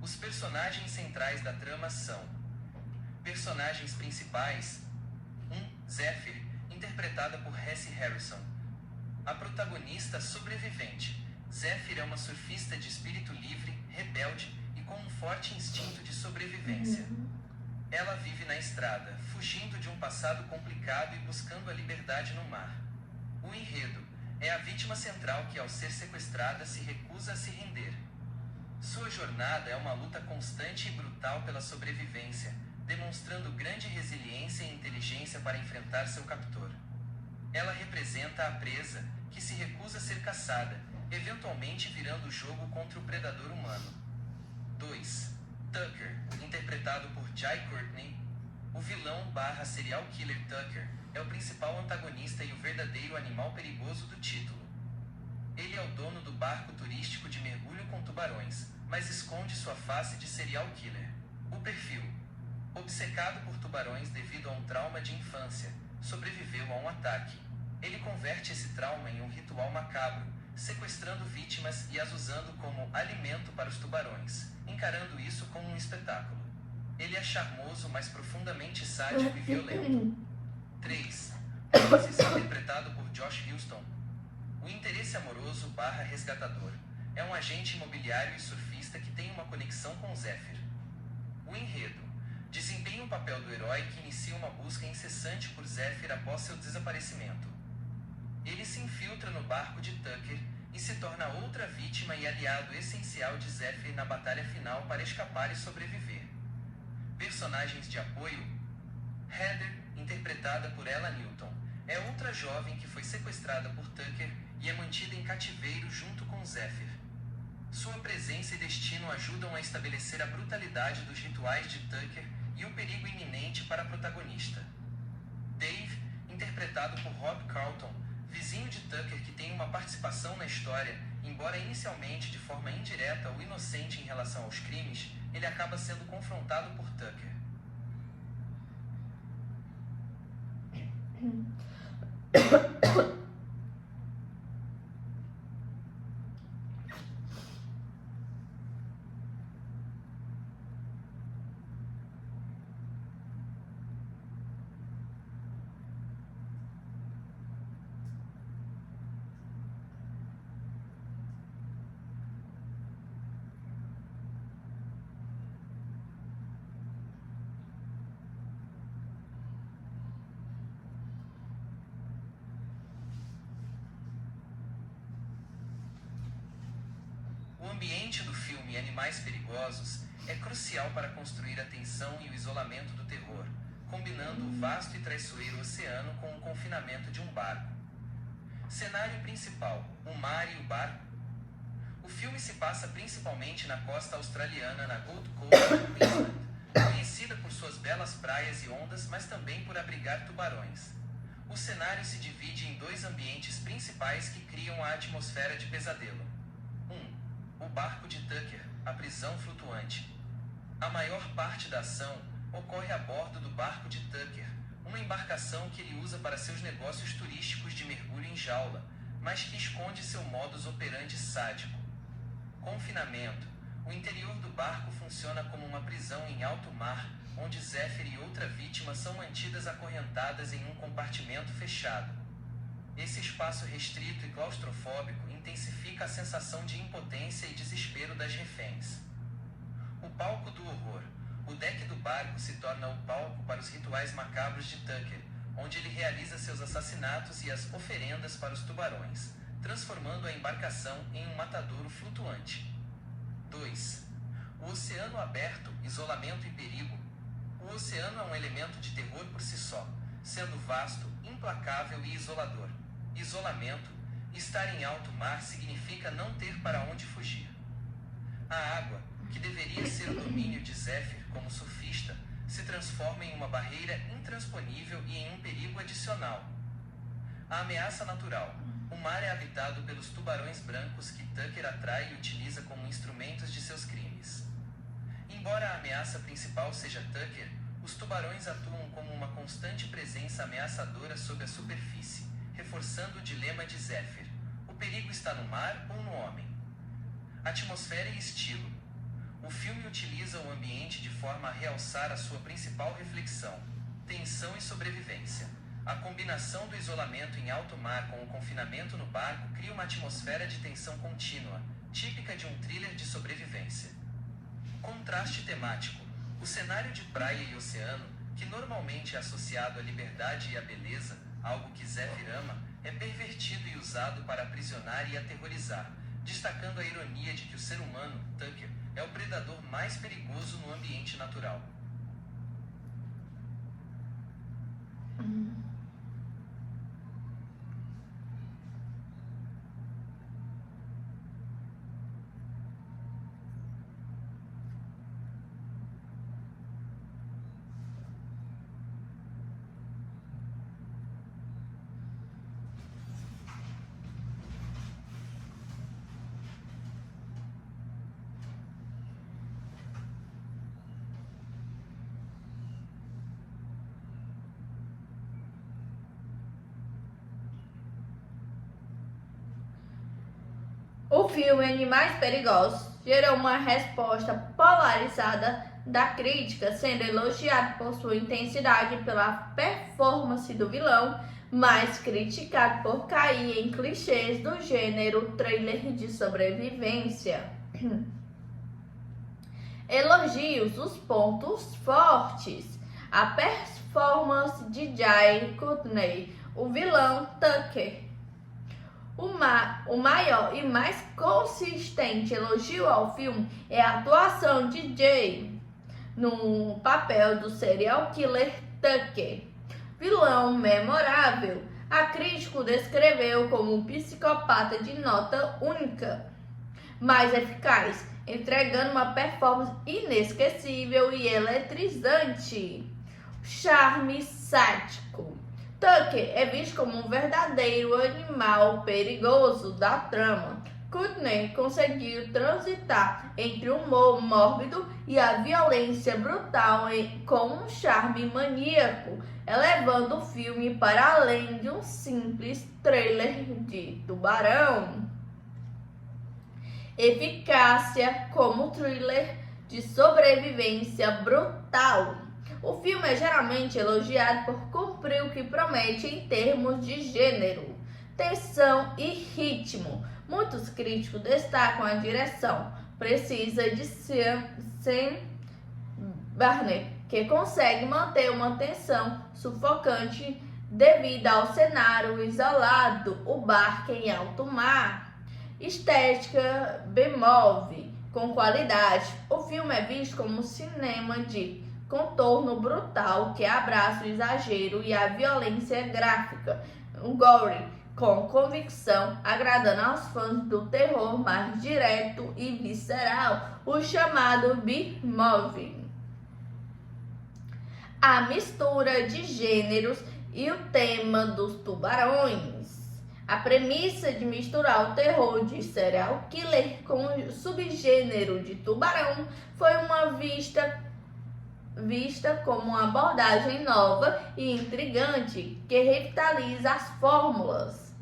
B: Os personagens centrais da trama são: personagens principais: 1. Zephyr, interpretada por Hesse Harrison. A protagonista sobrevivente. Zephyr é uma surfista de espírito livre, rebelde e com um forte instinto de sobrevivência. Ela vive na estrada, fugindo de um passado complicado e buscando a liberdade no mar. O enredo é a vítima central que, ao ser sequestrada, se recusa a se render. Sua jornada é uma luta constante e brutal pela sobrevivência, demonstrando grande resiliência e inteligência para enfrentar seu captor. Ela representa a presa, que se recusa a ser caçada, eventualmente virando o jogo contra o predador humano. 2. Tucker, interpretado por Jai Courtney. O vilão / serial killer Tucker é o principal antagonista e o verdadeiro animal perigoso do título. Ele é o dono do barco turístico de mergulho com tubarões, mas esconde sua face de serial killer. O perfil: obcecado por tubarões devido a um trauma de infância, sobreviveu a um ataque. Ele converte esse trauma em um ritual macabro, sequestrando vítimas e as usando como alimento para os tubarões, encarando isso como um espetáculo. Ele é charmoso, mas profundamente sádico e violento. 3. Moses, interpretado por Josh Huston. O interesse amoroso / resgatador é um agente imobiliário e surfista que tem uma conexão com Zephyr. O enredo desempenha o papel do herói que inicia uma busca incessante por Zephyr após seu desaparecimento. Ele se infiltra no barco de Tucker e se torna outra vítima e aliado essencial de Zephyr na batalha final para escapar e sobreviver. Personagens de apoio: Heather, interpretada por Ella Newton, é outra jovem que foi sequestrada por Tucker e é mantida em cativeiro junto com Zephyr. Sua presença e destino ajudam a estabelecer a brutalidade dos rituais de Tucker e o perigo iminente para a protagonista. Dave, interpretado por Rob Carlton, vizinho de Tucker que tem uma participação na história, embora inicialmente de forma indireta ou inocente em relação aos crimes, ele acaba sendo confrontado por Tucker. O ambiente do filme Animais Perigosos é crucial para construir a tensão e o isolamento do terror, combinando o vasto e traiçoeiro oceano com o confinamento de um barco. Cenário principal: o mar e o barco. O filme se passa principalmente na costa australiana, na Gold Coast, Queensland, conhecida por suas belas praias e ondas, mas também por abrigar tubarões. O cenário se divide em dois ambientes principais que criam a atmosfera de pesadelo. O barco de Tucker, a prisão flutuante. A maior parte da ação ocorre a bordo do barco de Tucker, uma embarcação que ele usa para seus negócios turísticos de mergulho em jaula, mas que esconde seu modus operandi sádico. Confinamento. O interior do barco funciona como uma prisão em alto mar, onde Zephyr e outra vítima são mantidas acorrentadas em um compartimento fechado. Esse espaço restrito e claustrofóbico intensifica a sensação de impotência e desespero das reféns. O palco do horror. O deck do barco se torna o palco para os rituais macabros de Tucker, onde ele realiza seus assassinatos e as oferendas para os tubarões, transformando a embarcação em um matadouro flutuante. 2. O oceano aberto, isolamento e perigo. O oceano é um elemento de terror por si só, sendo vasto, implacável e isolador. Isolamento. Estar em alto mar significa não ter para onde fugir. A água, que deveria ser o domínio de Zephyr como surfista, se transforma em uma barreira intransponível e em um perigo adicional. A ameaça natural. O mar é habitado pelos tubarões brancos que Tucker atrai e utiliza como instrumentos de seus crimes. Embora a ameaça principal seja Tucker, os tubarões atuam como uma constante presença ameaçadora sob a superfície, reforçando o dilema de Zephyr: o perigo está no mar ou no homem? Atmosfera e estilo. O filme utiliza o ambiente de forma a realçar a sua principal reflexão: tensão e sobrevivência. A combinação do isolamento em alto mar com o confinamento no barco cria uma atmosfera de tensão contínua, típica de um thriller de sobrevivência. Contraste temático. O cenário de praia e oceano, que normalmente é associado à liberdade e à beleza, algo que Zephyr ama, é pervertido e usado para aprisionar e aterrorizar, destacando a ironia de que o ser humano, Tucker, é o predador mais perigoso no ambiente natural.
A: O filme Animais Perigosos gerou uma resposta polarizada da crítica, sendo elogiado por sua intensidade e pela performance do vilão, mas criticado por cair em clichês do gênero trailer de sobrevivência. Elogios os pontos fortes. A performance de Jai Courtney, o vilão Tucker. O maior e mais consistente elogio ao filme é a atuação de Jay no papel do serial killer Tucker. Vilão memorável. A crítica o descreveu como um psicopata de nota única, mas eficaz, entregando uma performance inesquecível e eletrizante. Charme sádico. Tucker é visto como um verdadeiro animal perigoso da trama. Courtney conseguiu transitar entre o humor mórbido e a violência brutal com um charme maníaco, elevando o filme para além de um simples trailer de tubarão. Eficácia como thriller de sobrevivência brutal. O filme é geralmente elogiado por cumprir o que promete em termos de gênero, tensão e ritmo. Muitos críticos destacam a direção precisa de Sam Barnett, que consegue manter uma tensão sufocante devido ao cenário isolado, o barco em alto mar. Estética bemove com qualidade. O filme é visto como um cinema de contorno brutal que abraça o exagero e a violência gráfica, um gore com convicção, agradando aos fãs do terror mais direto e visceral, o chamado B-movie. A mistura de gêneros e o tema dos tubarões. A premissa de misturar o terror de serial killer com o subgênero de tubarão foi uma vista como uma abordagem nova e intrigante que revitaliza as fórmulas.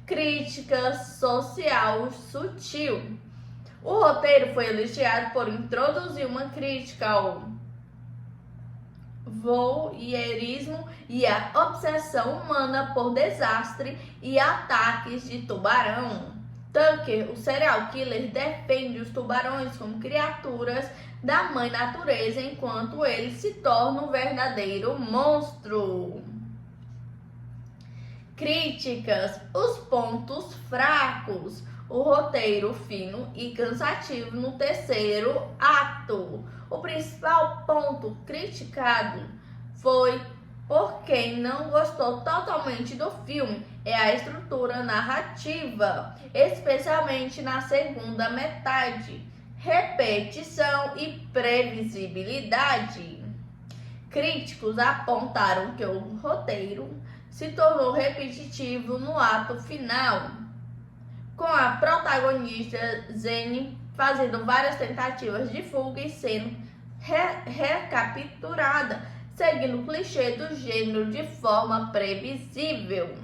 A: Crítica social sutil. O roteiro foi elogiado por introduzir uma crítica ao voyeurismo e a obsessão humana por desastre e ataques de tubarão. Tucker, o serial killer, defende os tubarões como criaturas da mãe natureza, enquanto ele se torna um verdadeiro monstro. Críticas: os pontos fracos. O roteiro fino e cansativo no terceiro ato. O principal ponto criticado foi por quem não gostou totalmente do filme é a estrutura narrativa, especialmente na segunda metade. Repetição e previsibilidade. Críticos apontaram que o roteiro se tornou repetitivo no ato final, com a protagonista Zane fazendo várias tentativas de fuga e sendo recapturada, seguindo o clichê do gênero de forma previsível.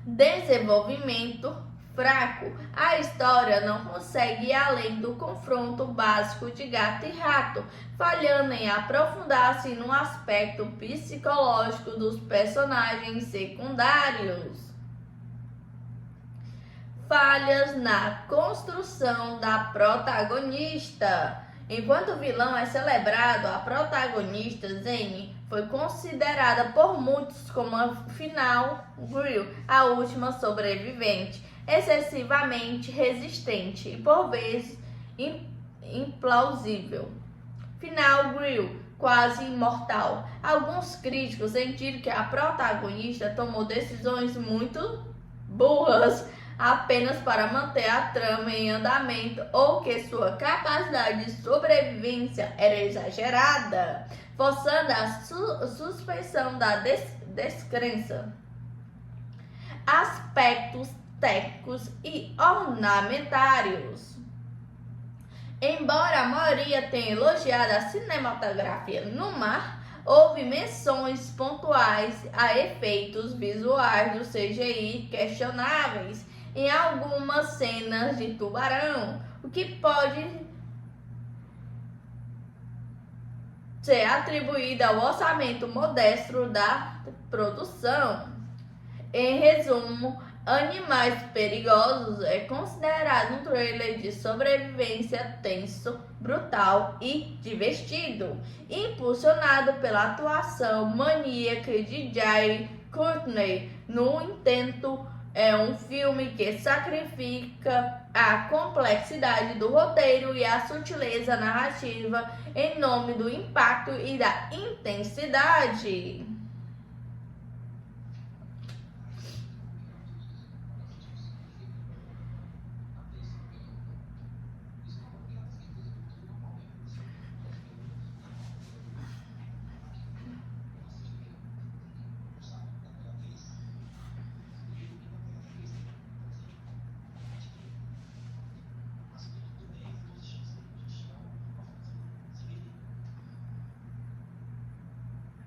A: Desenvolvimento fraco, a história não consegue ir além do confronto básico de gato e rato, falhando em aprofundar-se no aspecto psicológico dos personagens secundários. Falhas na construção da protagonista. Enquanto o vilão é celebrado, a protagonista, Zane, foi considerada por muitos como a final Grill, a última sobrevivente, excessivamente resistente e por vezes implausível. Final Grill, quase imortal. Alguns críticos sentiram que a protagonista tomou decisões muito burras apenas para manter a trama em andamento ou que sua capacidade de sobrevivência era exagerada, forçando a suspensão da descrença. Aspectos técnicos e ornamentários. Embora a maioria tenha elogiado a cinematografia no mar, houve menções pontuais a efeitos visuais do CGI questionáveis em algumas cenas de tubarão, o que pode ser atribuído ao orçamento modesto da produção. Em resumo, Animais Perigosos é considerado um trailer de sobrevivência tenso, brutal e divertido, impulsionado pela atuação maníaca de Jai Courtney. No entanto, é um filme que sacrifica a complexidade do roteiro e a sutileza narrativa em nome do impacto e da intensidade.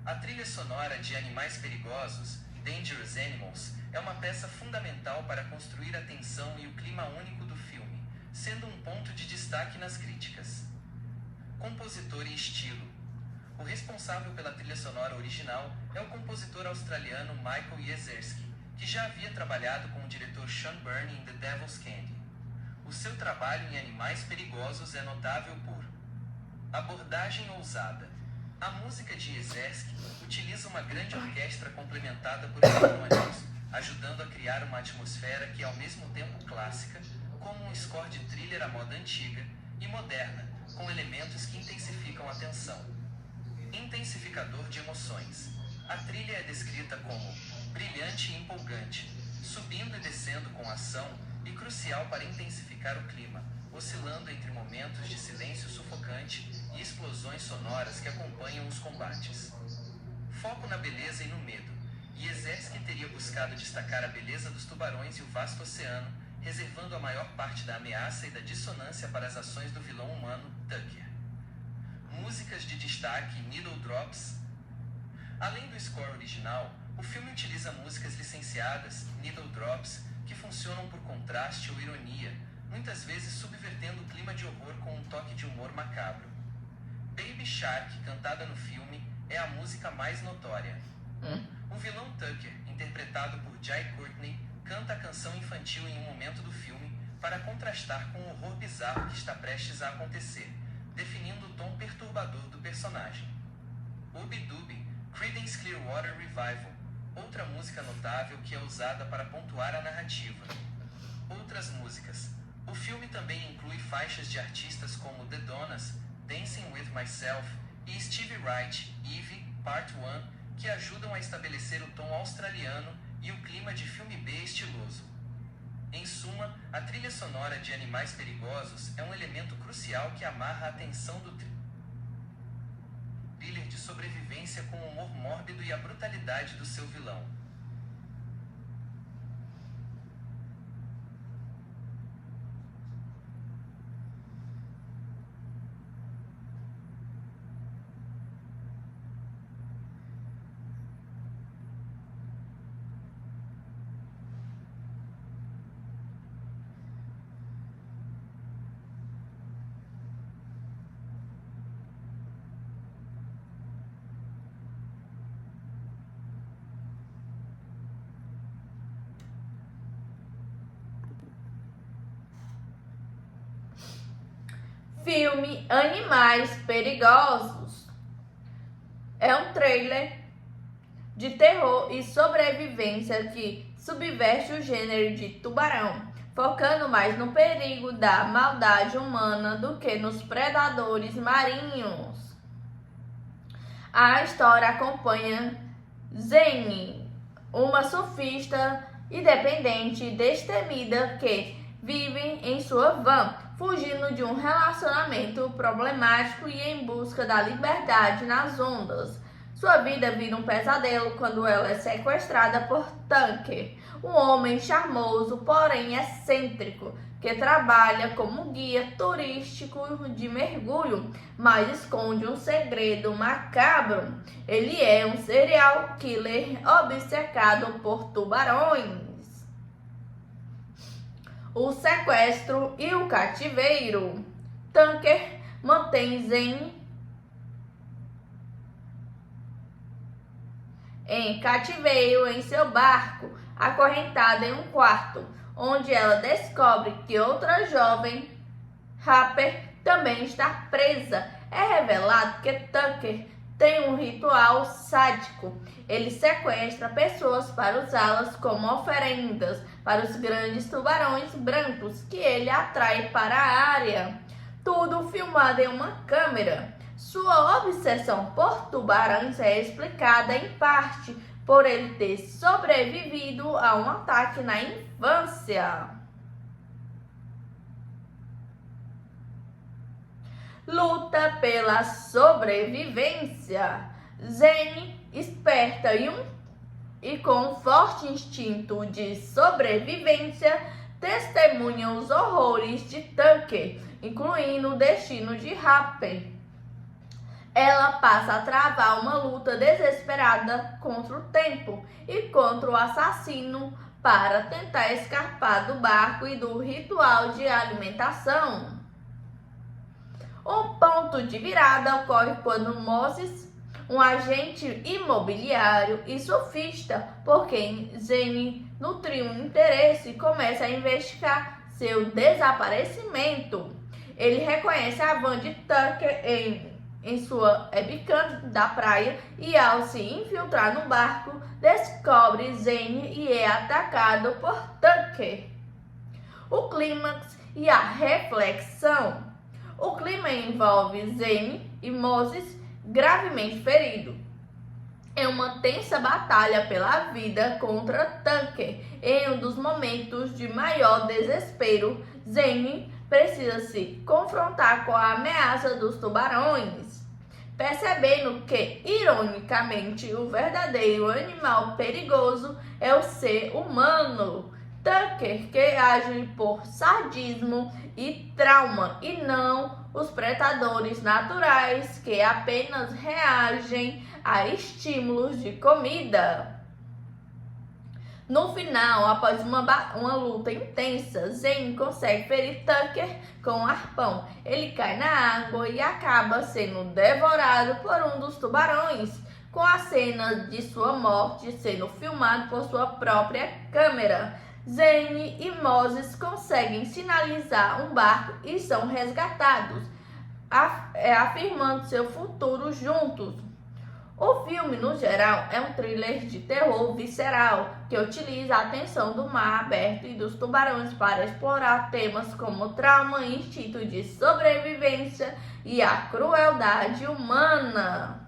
B: A trilha sonora de Animais Perigosos, Dangerous Animals, é uma peça fundamental para construir a tensão e o clima único do filme, sendo um ponto de destaque nas críticas. Compositor e estilo. O responsável pela trilha sonora original é o compositor australiano Michael Yezerski, que já havia trabalhado com o diretor Sean Burney em The Devil's Candy. O seu trabalho em Animais Perigosos é notável por abordagem ousada. A música de Yezerski utiliza uma grande orquestra complementada por eletrônicos, ajudando a criar uma atmosfera que é ao mesmo tempo clássica, como um score de thriller à moda antiga, e moderna, com elementos que intensificam a tensão. Intensificador de emoções. A trilha é descrita como brilhante e empolgante, subindo e descendo com ação e crucial para intensificar o clima, oscilando entre momentos de silêncio sufocante e explosões sonoras que acompanham os combates. Foco na beleza e no medo. Yezerski teria buscado destacar a beleza dos tubarões e o vasto oceano, reservando a maior parte da ameaça e da dissonância para as ações do vilão humano, Tucker. Músicas de destaque e needle drops. Além do score original, o filme utiliza músicas licenciadas, needle drops, que funcionam por contraste ou ironia, muitas vezes subvertendo o clima de horror com um toque de humor macabro. Baby Shark, cantada no filme, é a música mais notória. O vilão Tucker, interpretado por Jai Courtney, canta a canção infantil em um momento do filme para contrastar com o horror bizarro que está prestes a acontecer, definindo o tom perturbador do personagem. Ooby Dooby, Creedence Clearwater Revival, outra música notável que é usada para pontuar a narrativa. Outras músicas. O filme também inclui faixas de artistas como The Donnas, Dancing with Myself e Stevie Wright, Eve, Part 1, que ajudam a estabelecer o tom australiano e o clima de filme B estiloso. Em suma, a trilha sonora de Animais Perigosos é um elemento crucial que amarra a tensão do thriller de sobrevivência com o humor mórbido e a brutalidade do seu vilão.
A: filme Animais Perigosos é um trailer de terror e sobrevivência que subverte o gênero de tubarão, focando mais no perigo da maldade humana do que nos predadores marinhos. A história acompanha Zane, uma surfista independente e destemida que vive em sua van, fugindo de um relacionamento problemático e em busca da liberdade nas ondas. Sua vida vira um pesadelo quando ela é sequestrada por Tucker, um homem charmoso, porém excêntrico, que trabalha como guia turístico de mergulho, mas esconde um segredo macabro. Ele é um serial killer obcecado por tubarões. O sequestro e o cativeiro. Tucker mantém Zane em cativeiro em seu barco, acorrentada em um quarto, onde ela descobre que outra jovem, Harper, também está presa. É revelado que Tucker tem um ritual sádico. Ele sequestra pessoas para usá-las como oferendas para os grandes tubarões brancos que ele atrai para a área. Tudo filmado em uma câmera. Sua obsessão por tubarões é explicada em parte por ele ter sobrevivido a um ataque na infância. Luta pela sobrevivência. Zane, esperta e com um forte instinto de sobrevivência, testemunha os horrores de Tucker, incluindo o destino de Harper. Ela passa a travar uma luta desesperada contra o tempo e contra o assassino para tentar escapar do barco e do ritual de alimentação. Um ponto de virada ocorre quando Moses, um agente imobiliário e surfista por quem Zane nutriu um interesse, começa a investigar seu desaparecimento. Ele reconhece a van de Tucker em sua webcam da praia e, ao se infiltrar no barco, descobre Zane e é atacado por Tucker. O clímax e a reflexão. O clima envolve Zane e Moses gravemente ferido em uma tensa batalha pela vida contra Tucker. Em um dos momentos de maior desespero, Zane precisa se confrontar com a ameaça dos tubarões, percebendo que, ironicamente, o verdadeiro animal perigoso é o ser humano. Tucker, que age por sadismo e trauma, e não os predadores naturais que apenas reagem a estímulos de comida. No final, após uma luta intensa, Zane consegue ferir Tucker com um arpão. Ele cai na água e acaba sendo devorado por um dos tubarões, com a cena de sua morte sendo filmada por sua própria câmera. Zane e Moses conseguem sinalizar um barco e são resgatados, afirmando seu futuro juntos. O filme, no geral, é um thriller de terror visceral que utiliza a tensão do mar aberto e dos tubarões para explorar temas como trauma, instinto de sobrevivência e a crueldade humana.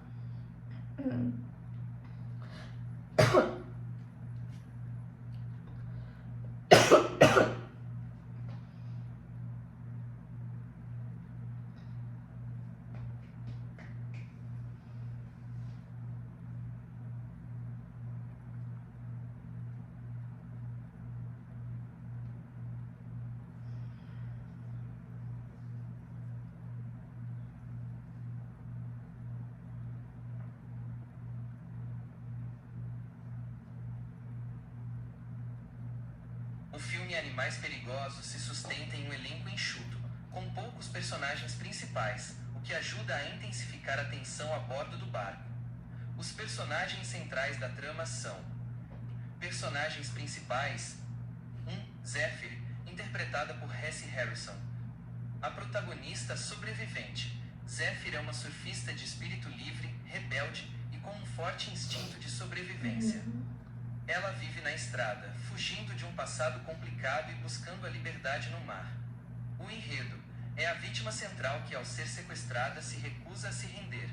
B: O filme Animais Perigosos se sustenta em um elenco enxuto, com poucos personagens principais, o que ajuda a intensificar a tensão a bordo do barco. Os personagens centrais da trama são: personagens principais: 1. Zephyr, interpretada por Hesse Harrison. A protagonista sobrevivente, Zephyr, é uma surfista de espírito livre, rebelde e com um forte instinto de sobrevivência. Ela vive na estrada, fugindo de um passado complicado e buscando a liberdade no mar. O enredo é a vítima central que, ao ser sequestrada, se recusa a se render.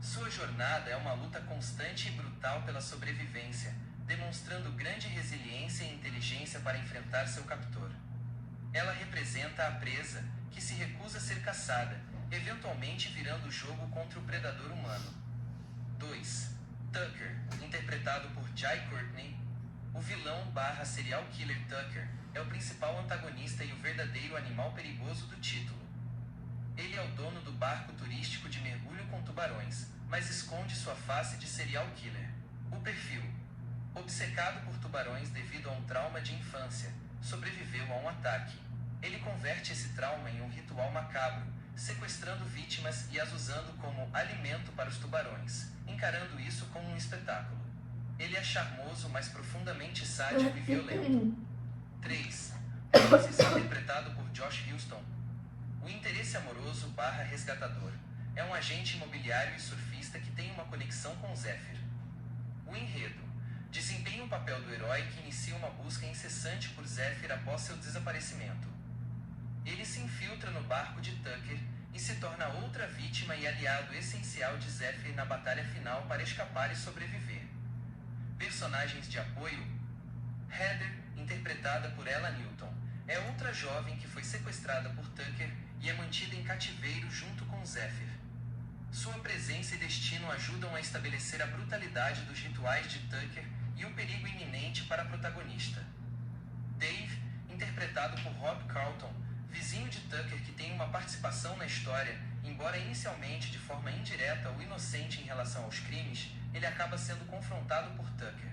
B: Sua jornada é uma luta constante e brutal pela sobrevivência, demonstrando grande resiliência e inteligência para enfrentar seu captor. Ela representa a presa, que se recusa a ser caçada, eventualmente virando o jogo contra o predador humano. 2. Tucker, interpretado por Jai Courtney. O vilão / serial killer Tucker é o principal antagonista e o verdadeiro animal perigoso do título. Ele é o dono do barco turístico de mergulho com tubarões, mas esconde sua face de serial killer. O perfil: obcecado por tubarões devido a um trauma de infância, sobreviveu a um ataque. Ele converte esse trauma em um ritual macabro, sequestrando vítimas e as usando como alimento para os tubarões, encarando isso como um espetáculo. Ele é charmoso, mas profundamente sádico e violento. 3. Moses, interpretado por Josh Huston. O interesse amoroso / resgatador é um agente imobiliário e surfista que tem uma conexão com Zephyr. O enredo: desempenha o papel do herói que inicia uma busca incessante por Zephyr após seu desaparecimento. Ele se infiltra no barco de Tucker e se torna outra vítima e aliado essencial de Zephyr na batalha final para escapar e sobreviver. Personagens de apoio: Heather, interpretada por Ella Newton, é outra jovem que foi sequestrada por Tucker e é mantida em cativeiro junto com Zephyr. Sua presença e destino ajudam a estabelecer a brutalidade dos rituais de Tucker e o perigo iminente para a protagonista. Dave, interpretado por Rob Carlton, vizinho de Tucker que tem uma participação na história, embora inicialmente de forma indireta ou inocente em relação aos crimes, ele acaba sendo confrontado por Tucker.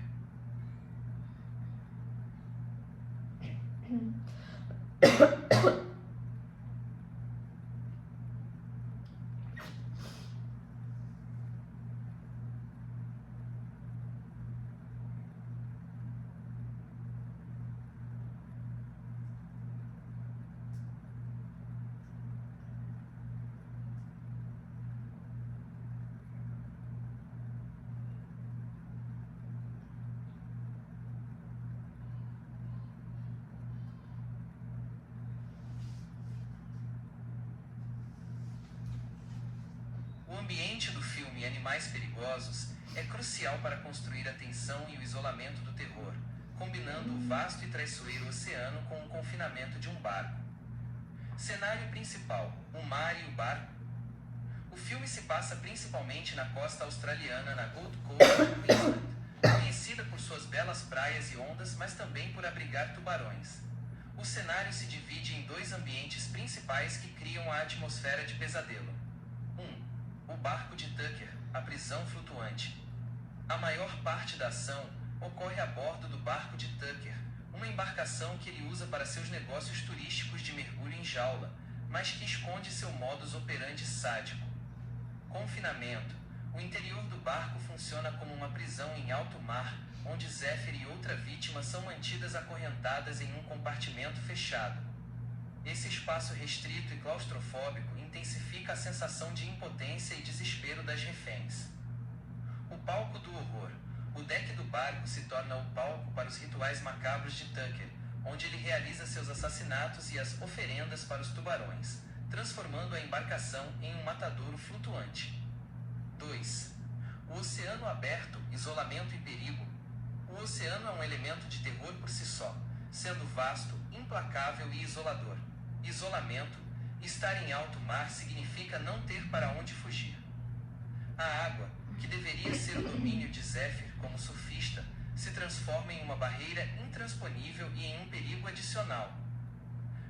B: O ambiente do filme Animais Perigosos é crucial para construir a tensão e o isolamento do terror, combinando o vasto e traiçoeiro oceano com o confinamento de um barco. Cenário principal: o mar e o barco. O filme se passa principalmente na costa australiana, na Gold Coast de Queensland, conhecida por suas belas praias e ondas, mas também por abrigar tubarões. O cenário se divide em dois ambientes principais que criam a atmosfera de pesadelo. O barco de Tucker, a prisão flutuante. A maior parte da ação ocorre a bordo do barco de Tucker, uma embarcação que ele usa para seus negócios turísticos de mergulho em jaula, mas que esconde seu modus operandi sádico. Confinamento. O interior do barco funciona como uma prisão em alto mar, onde Zephyr e outra vítima são mantidas acorrentadas em um compartimento fechado. Esse espaço restrito e claustrofóbico intensifica a sensação de impotência e desespero das reféns. O palco do horror. O deck do barco se torna o palco para os rituais macabros de Tucker, onde ele realiza seus assassinatos e as oferendas para os tubarões, transformando a embarcação em um matadouro flutuante. 2. O oceano aberto, isolamento e perigo. O oceano é um elemento de terror por si só, sendo vasto, implacável e isolador. Isolamento: estar em alto mar significa não ter para onde fugir. A água, que deveria ser o domínio de Zephyr como surfista, se transforma em uma barreira intransponível e em um perigo adicional.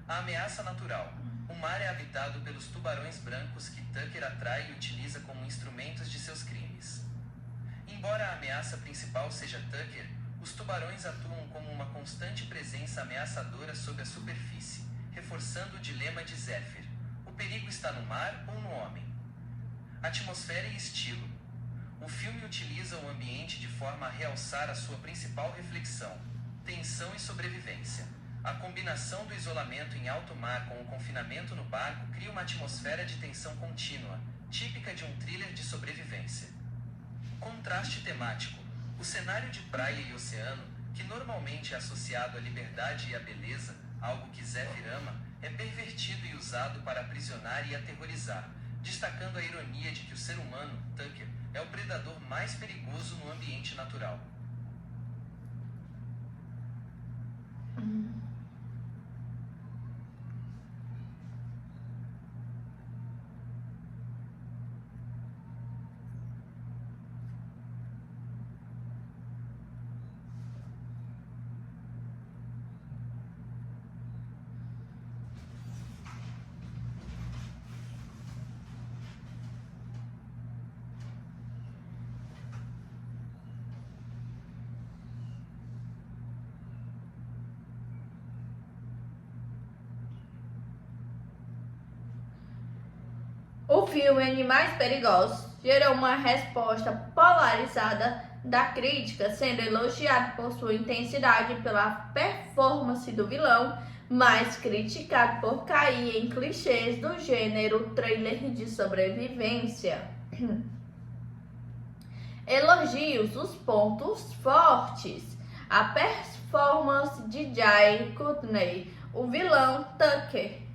B: A ameaça natural. O mar é habitado pelos tubarões brancos que Tucker atrai e utiliza como instrumentos de seus crimes. Embora a ameaça principal seja Tucker, os tubarões atuam como uma constante presença ameaçadora sob a superfície, reforçando o dilema de Zephyr: o perigo está no mar ou no homem? Atmosfera e estilo. O filme utiliza o ambiente de forma a realçar a sua principal reflexão: tensão e sobrevivência. A combinação do isolamento em alto mar com o confinamento no barco cria uma atmosfera de tensão contínua, típica de um thriller de sobrevivência. Contraste temático. O cenário de praia e oceano, que normalmente é associado à liberdade e à beleza, algo que Zephyr ama, é pervertido e usado para aprisionar e aterrorizar, destacando a ironia de que o ser humano, Tucker, é o predador mais perigoso no ambiente natural.
A: O filme Animais Perigosos gerou uma resposta polarizada da crítica, sendo elogiado por sua intensidade pela performance do vilão, mas criticado por cair em clichês do gênero trailer de sobrevivência. Elogios os pontos fortes. A performance de Jai Courtney, o vilão Tucker.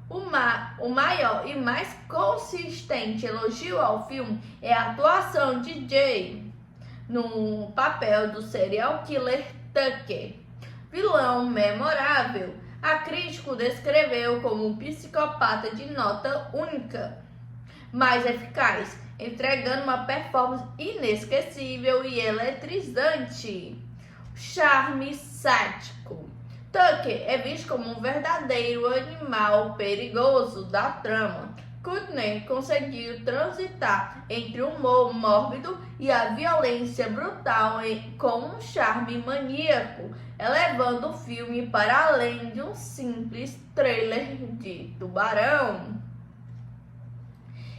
A: O maior e mais consistente elogio ao filme é a atuação de Jay no papel do serial killer Tucker. Vilão memorável. A crítica o descreveu como um psicopata de nota única, mas eficaz, entregando uma performance inesquecível e eletrizante. Charme sádico. Tucker é visto como um verdadeiro animal perigoso da trama. Courtney conseguiu transitar entre o humor mórbido e a violência brutal com um charme maníaco, elevando o filme para além de um simples trailer de tubarão.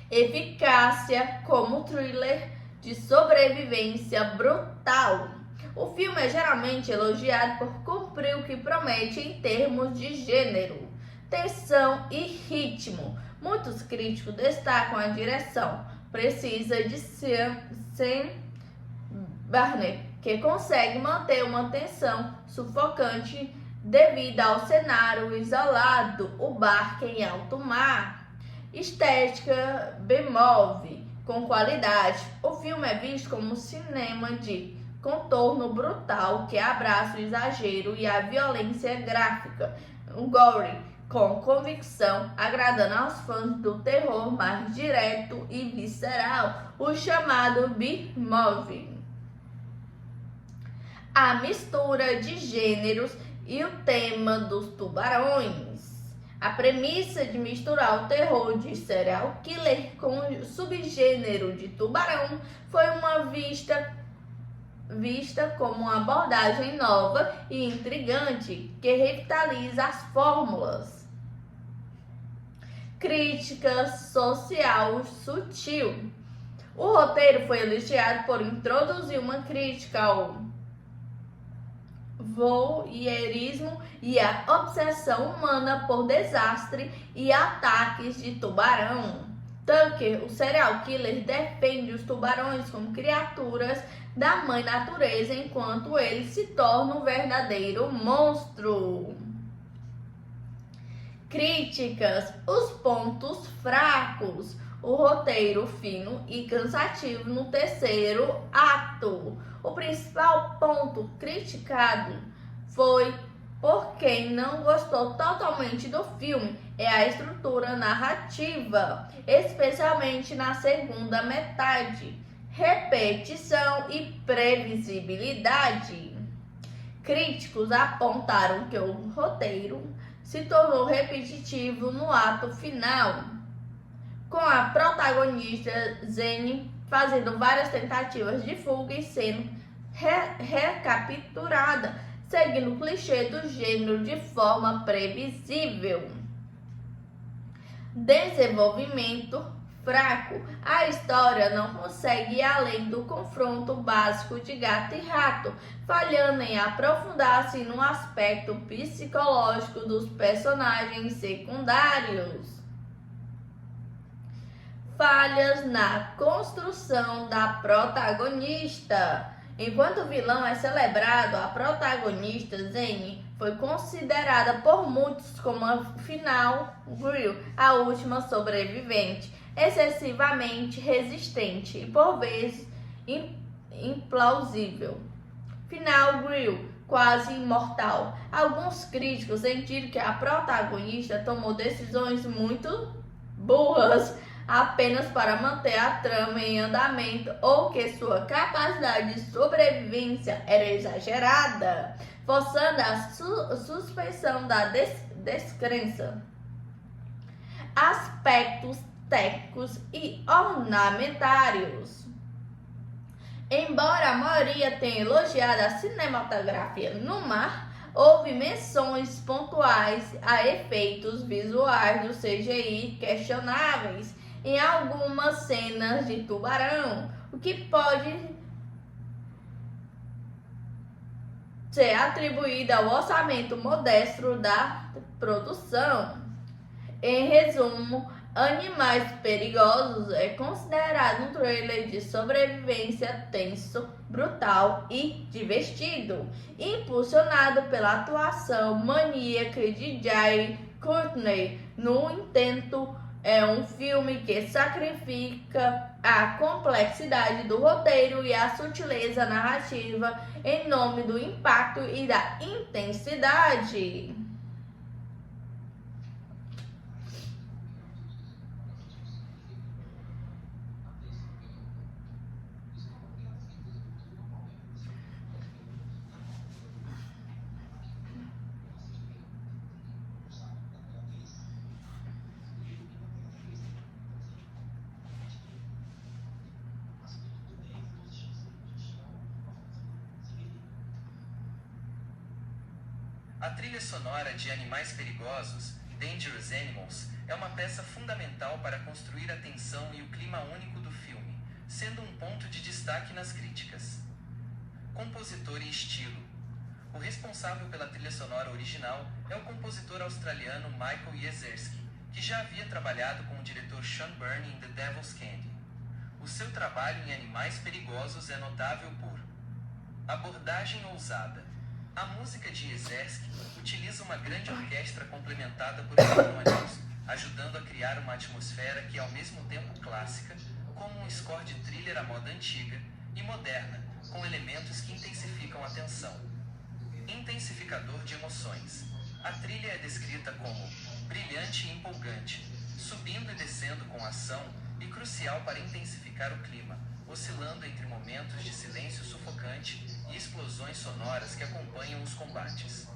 A: Eficácia como thriller de sobrevivência brutal. O filme é geralmente elogiado por cumprir o que promete em termos de gênero, tensão e ritmo. Muitos críticos destacam a direção precisa de Sam Barnett, que consegue manter uma tensão sufocante devido ao cenário isolado, o barco em alto mar. Estética bemove com qualidade. O filme é visto como um cinema de contorno brutal que abraça o exagero e a violência gráfica, um gore com convicção, agradando aos fãs do terror mais direto e visceral, o chamado B-movie. A mistura de gêneros e o tema dos tubarões. A premissa de misturar o terror de serial killer com o subgênero de tubarão foi vista como uma abordagem nova e intrigante que revitaliza as fórmulas. Crítica social sutil. O roteiro foi elogiado por introduzir uma crítica ao voyeurismo e à obsessão humana por desastre e ataques de tubarão. Tucker, o serial killer, defende os tubarões como criaturas da mãe natureza, enquanto ele se torna um verdadeiro monstro. Críticas: os pontos fracos. O roteiro fino e cansativo no terceiro ato. O principal ponto criticado foi por quem não gostou totalmente do filme é a estrutura narrativa, especialmente na segunda metade. Repetição e previsibilidade. Críticos apontaram que o roteiro se tornou repetitivo no ato final, com a protagonista Zane fazendo várias tentativas de fuga e sendo recapturada, seguindo o clichê do gênero de forma previsível. Desenvolvimento fraco, a história não consegue ir além do confronto básico de gato e rato, falhando em aprofundar-se no aspecto psicológico dos personagens secundários. Falhas na construção da protagonista. Enquanto o vilão é celebrado, a protagonista, Zane, foi considerada por muitos como a final Grill, a última sobrevivente, excessivamente resistente e por vezes implausível. Final Grill, quase imortal. Alguns críticos sentiram que a protagonista tomou decisões muito burras apenas para manter a trama em andamento ou que sua capacidade de sobrevivência era exagerada, forçando a suspensão da descrença. Aspectos técnicos e ornamentários. Embora a maioria tenha elogiado a cinematografia no mar, houve menções pontuais a efeitos visuais do CGI questionáveis em algumas cenas de tubarão, o que pode ser atribuído ao orçamento modesto da produção. Em resumo, Animais Perigosos é considerado um trailer de sobrevivência tenso, brutal e divertido, impulsionado pela atuação maníaca de Jai Courtney. No entanto, é um filme que sacrifica a complexidade do roteiro e a sutileza narrativa em nome do impacto e da intensidade.
B: A trilha sonora de Animais Perigosos, Dangerous Animals, é uma peça fundamental para construir a tensão e o clima único do filme, sendo um ponto de destaque nas críticas. Compositor e estilo. O responsável pela trilha sonora original é o compositor australiano Michael Yezerski, que já havia trabalhado com o diretor Sean Byrne em The Devil's Candy. O seu trabalho em Animais Perigosos é notável por abordagem ousada. A música de Yezerski utiliza uma grande orquestra complementada por eletrônicos, ajudando a criar uma atmosfera que é ao mesmo tempo clássica, como um score de thriller à moda antiga, e moderna, com elementos que intensificam a tensão. Intensificador de emoções. A trilha é descrita como brilhante e empolgante, subindo e descendo com ação e crucial para intensificar o clima, oscilando entre momentos de silêncio sufocante e explosões sonoras que acompanham os combates.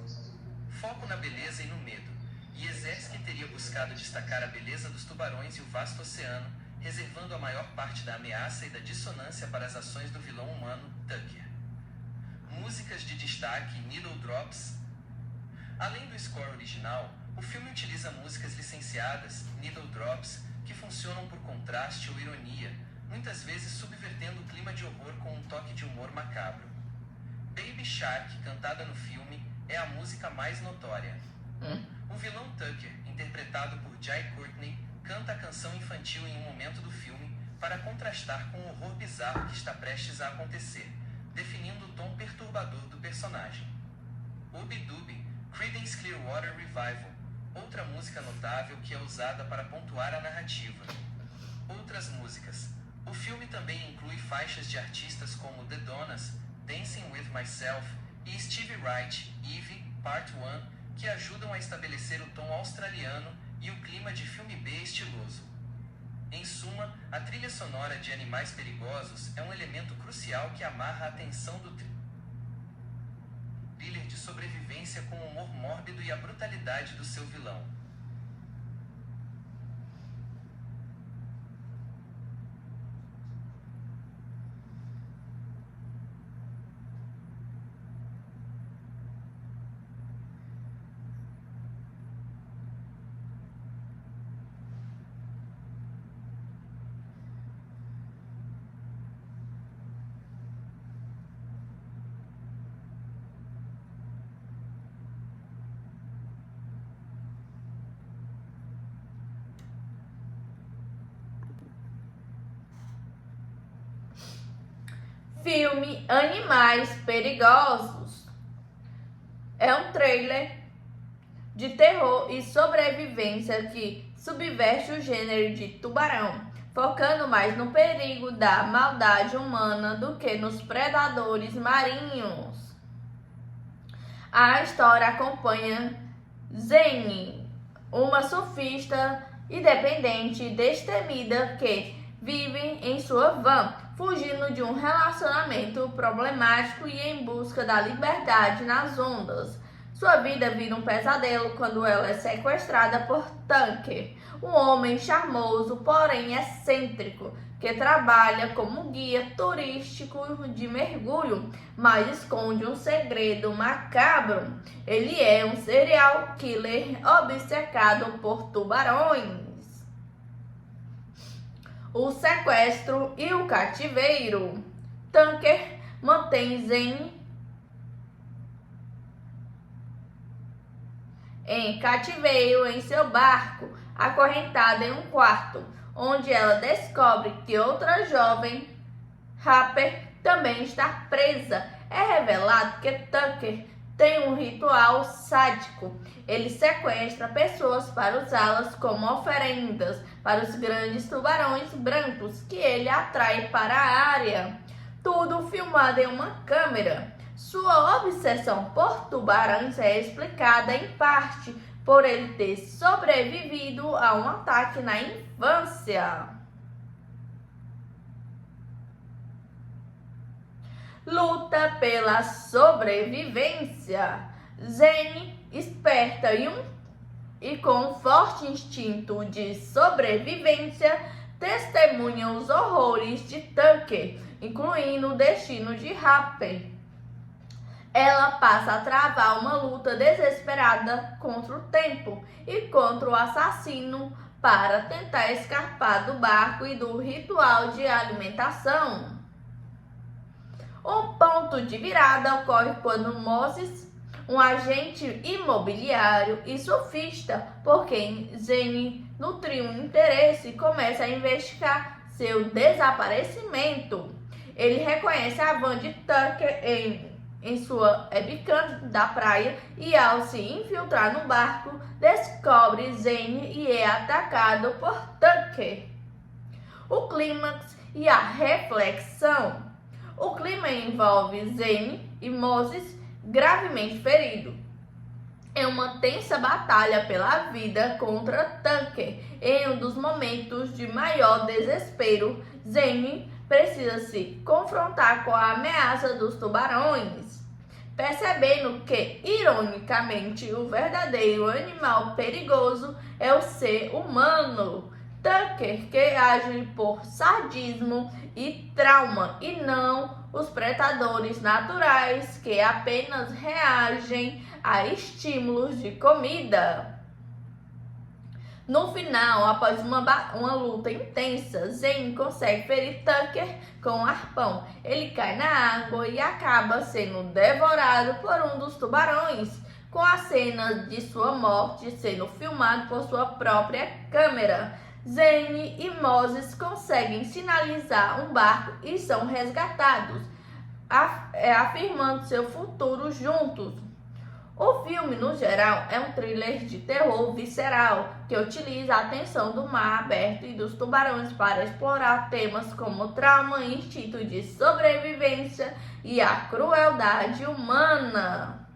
B: Foco na beleza e no medo. Yezerski teria buscado destacar a beleza dos tubarões e o vasto oceano, reservando a maior parte da ameaça e da dissonância para as ações do vilão humano, Tucker. Músicas de destaque e needle drops. Além do score original, o filme utiliza músicas licenciadas, needle drops, que funcionam por contraste ou ironia, muitas vezes subvertendo o clima de horror com um toque de humor macabro. Baby Shark, cantada no filme, é a música mais notória. O vilão Tucker, interpretado por Jai Courtney, canta a canção infantil em um momento do filme para contrastar com o horror bizarro que está prestes a acontecer, definindo o tom perturbador do personagem. Ooby Dooby, Creedence Clearwater Revival, outra música notável que é usada para pontuar a narrativa. Outras músicas. O filme também inclui faixas de artistas como The Donnas, Dancing With Myself e Stevie Wright, Eve, Part 1, que ajudam a estabelecer o tom australiano e o clima de filme B estiloso. Em suma, a trilha sonora de Animais Perigosos é um elemento crucial que amarra a tensão do thriller de sobrevivência com o humor mórbido e a brutalidade do seu vilão.
A: Filme Animais Perigosos é um trailer de terror e sobrevivência que subverte o gênero de tubarão, focando mais no perigo da maldade humana do que nos predadores marinhos. A história acompanha Zane, uma surfista independente e destemida que vive em sua van, fugindo de um relacionamento problemático e em busca da liberdade nas ondas. Sua vida vira um pesadelo quando ela é sequestrada por Tucker, um homem charmoso, porém excêntrico, que trabalha como guia turístico de mergulho, mas esconde um segredo macabro. Ele é um serial killer obcecado por tubarões. O sequestro e o cativeiro. Tucker mantém Zane em cativeiro em seu barco, acorrentada em um quarto, onde ela descobre que outra jovem, Harper, também está presa. É revelado que Tucker tem um ritual sádico. Ele sequestra pessoas para usá-las como oferendas para os grandes tubarões brancos que ele atrai para a área. Tudo filmado em uma câmera. Sua obsessão por tubarões é explicada em parte por ele ter sobrevivido a um ataque na infância. Luta pela sobrevivência. Zane, esperta e com um forte instinto de sobrevivência, testemunha os horrores de Tucker, incluindo o destino de Harper. Ela passa a travar uma luta desesperada contra o tempo e contra o assassino para tentar escapar do barco e do ritual de alimentação. Um ponto de virada ocorre quando Moses, um agente imobiliário e surfista por quem Zane nutriu um interesse, começa a investigar seu desaparecimento. Ele reconhece a van de Tucker em sua webcam da praia e, ao se infiltrar no barco, descobre Zane e é atacado por Tucker. O clímax e a reflexão. O clima envolve Zane e Moses gravemente ferido. É uma tensa batalha pela vida contra Tucker. Em um dos momentos de maior desespero, Zane precisa se confrontar com a ameaça dos tubarões, percebendo que, ironicamente, o verdadeiro animal perigoso é o ser humano. Tucker, que age por sadismo e trauma, e não os predadores naturais que apenas reagem a estímulos de comida. No final, após uma luta intensa, Zane consegue ferir Tucker com um arpão. Ele cai na água e acaba sendo devorado por um dos tubarões, com a cena de sua morte sendo filmada por sua própria câmera. Zane e Moses conseguem sinalizar um barco e são resgatados, afirmando seu futuro juntos. O filme, no geral, é um thriller de terror visceral que utiliza a tensão do mar aberto e dos tubarões para explorar temas como trauma, instinto de sobrevivência e a crueldade humana.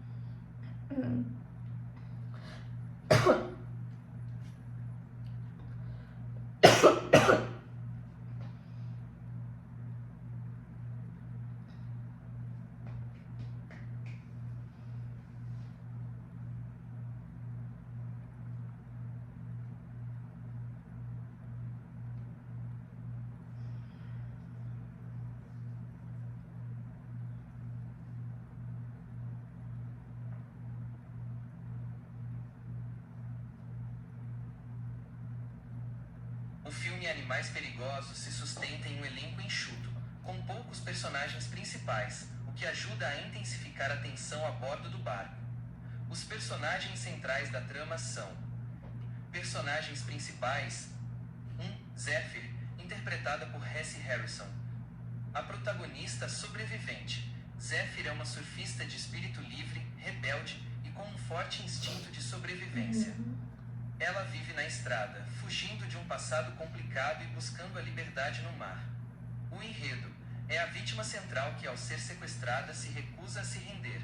B: O filme Animais Perigosos se sustenta em um elenco enxuto, com poucos personagens principais, o que ajuda a intensificar a tensão a bordo do barco. Os personagens centrais da trama são: personagens principais: 1. Zephyr, interpretada por Hesse Harrison. A protagonista sobrevivente. Zephyr é uma surfista de espírito livre, rebelde e com um forte instinto de sobrevivência. Ela vive na estrada, fugindo de um passado complicado e buscando a liberdade no mar. O enredo é a vítima central que, ao ser sequestrada, se recusa a se render.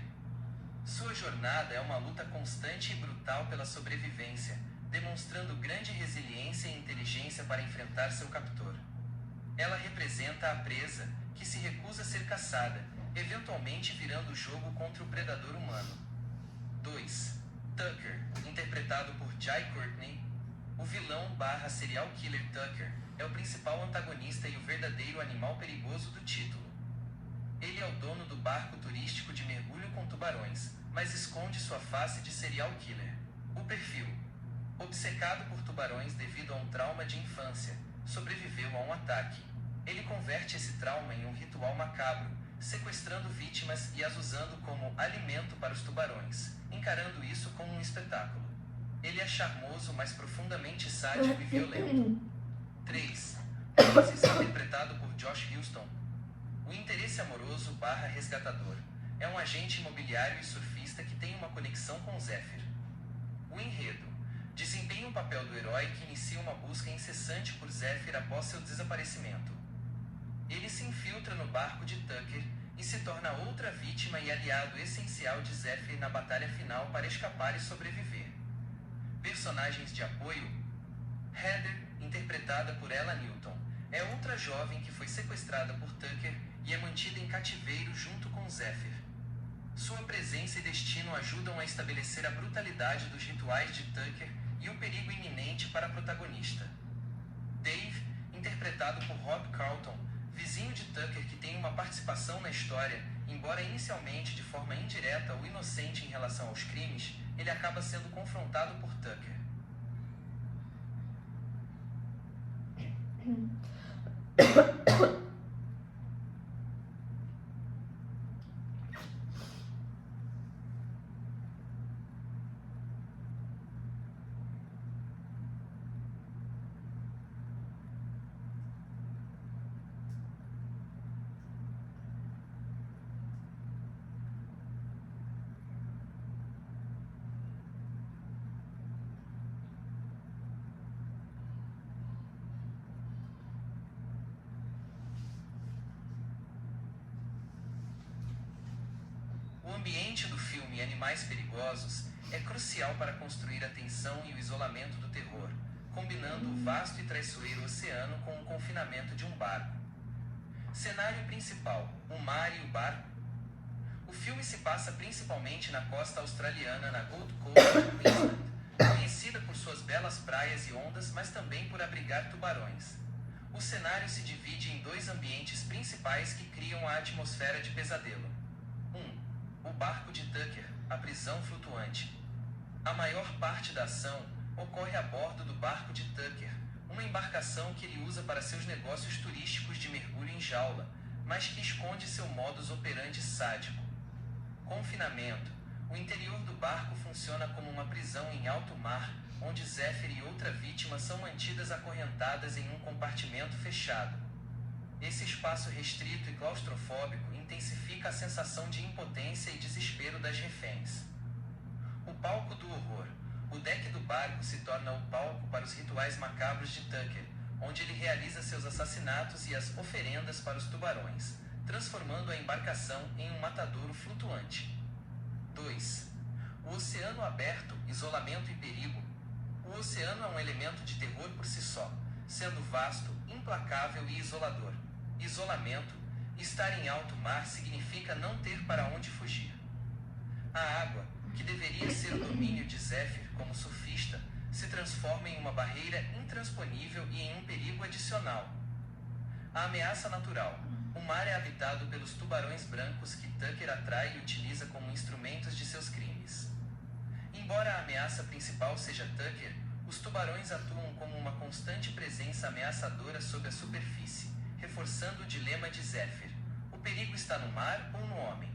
B: Sua jornada é uma luta constante e brutal pela sobrevivência, demonstrando grande resiliência e inteligência para enfrentar seu captor. Ela representa a presa, que se recusa a ser caçada, eventualmente virando o jogo contra o predador humano. 2. Tucker, interpretado por Jai Courtney. O vilão / serial killer Tucker é o principal antagonista e o verdadeiro animal perigoso do título. Ele é o dono do barco turístico de mergulho com tubarões, mas esconde sua face de serial killer. O perfil: obcecado por tubarões devido a um trauma de infância, sobreviveu a um ataque. Ele converte esse trauma em um ritual macabro, sequestrando vítimas e as usando como alimento para os tubarões, encarando isso como um espetáculo. Ele é charmoso, mas profundamente sádico e violento. 3. Moses, interpretado por Josh Huston. O interesse amoroso / resgatador é um agente imobiliário e surfista que tem uma conexão com Zephyr. O enredo desempenha o papel do herói que inicia uma busca incessante por Zephyr após seu desaparecimento. Ele se infiltra no barco de Tucker e se torna outra vítima e aliado essencial de Zephyr na batalha final para escapar e sobreviver. Personagens de apoio: Heather, interpretada por Ella Newton, é outra jovem que foi sequestrada por Tucker e é mantida em cativeiro junto com Zephyr. Sua presença e destino ajudam a estabelecer a brutalidade dos rituais de Tucker e o perigo iminente para a protagonista. Dave, interpretado por Rob Carlton, vizinho de Tucker que tem uma participação na história, embora inicialmente de forma indireta ou inocente em relação aos crimes, ele acaba sendo confrontado por Tucker. O ambiente do filme Animais Perigosos é crucial para construir a tensão e o isolamento do terror, combinando o vasto e traiçoeiro oceano com o confinamento de um barco. Cenário principal: o mar e o barco. O filme se passa principalmente na costa australiana, na Gold Coast de Queensland, conhecida por suas belas praias e ondas, mas também por abrigar tubarões. O cenário se divide em dois ambientes principais que criam a atmosfera de pesadelo. O barco de Tucker, a prisão flutuante. A maior parte da ação ocorre a bordo do barco de Tucker, uma embarcação que ele usa para seus negócios turísticos de mergulho em jaula, mas que esconde seu modus operandi sádico. Confinamento. O interior do barco funciona como uma prisão em alto mar, onde Zephyr e outra vítima são mantidas acorrentadas em um compartimento fechado. Esse espaço restrito e claustrofóbico intensifica a sensação de impotência e desespero das reféns. O palco do horror. O deck do barco se torna o palco para os rituais macabros de Tucker, onde ele realiza seus assassinatos e as oferendas para os tubarões, transformando a embarcação em um matadouro flutuante. 2. O oceano aberto, isolamento e perigo. O oceano é um elemento de terror por si só, sendo vasto, implacável e isolador. Isolamento. Estar em alto mar significa não ter para onde fugir. A água, que deveria ser o domínio de Zephyr como surfista, se transforma em uma barreira intransponível e em um perigo adicional. A ameaça natural. O mar é habitado pelos tubarões brancos que Tucker atrai e utiliza como instrumentos de seus crimes. Embora a ameaça principal seja Tucker, os tubarões atuam como uma constante presença ameaçadora sob a superfície, reforçando o dilema de Zephyr: o perigo está no mar ou no homem?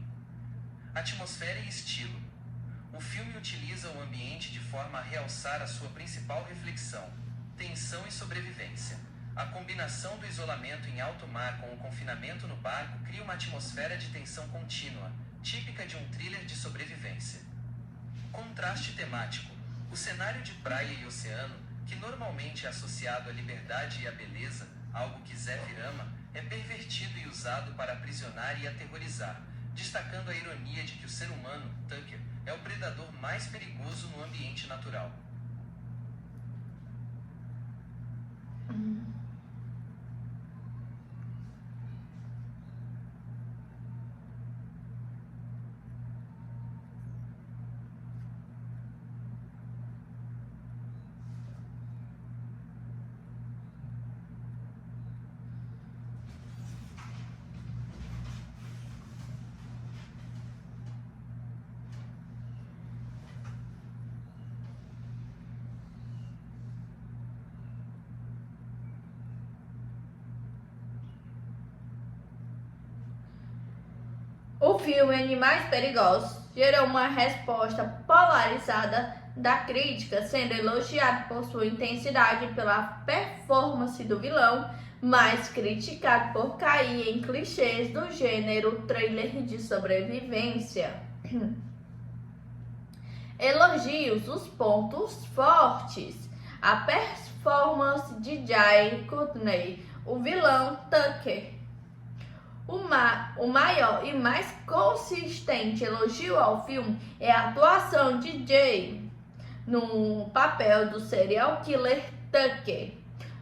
B: Atmosfera e estilo. O filme utiliza o ambiente de forma a realçar a sua principal reflexão: tensão e sobrevivência. A combinação do isolamento em alto mar com o confinamento no barco cria uma atmosfera de tensão contínua, típica de um thriller de sobrevivência. Contraste temático. O cenário de praia e oceano, que normalmente é associado à liberdade e à beleza, algo que Zephyr ama, é pervertido e usado para aprisionar e aterrorizar, destacando a ironia de que o ser humano, Tucker, é o predador mais perigoso no ambiente natural.
A: O filme Animais Perigosos gerou uma resposta polarizada da crítica, sendo elogiado por sua intensidade e pela performance do vilão, mas criticado por cair em clichês do gênero trailer de sobrevivência. Elogios os pontos fortes. A performance de Jai Courtney, o vilão Tucker. O maior e mais consistente elogio ao filme é a atuação de Jay no papel do serial killer Tucker.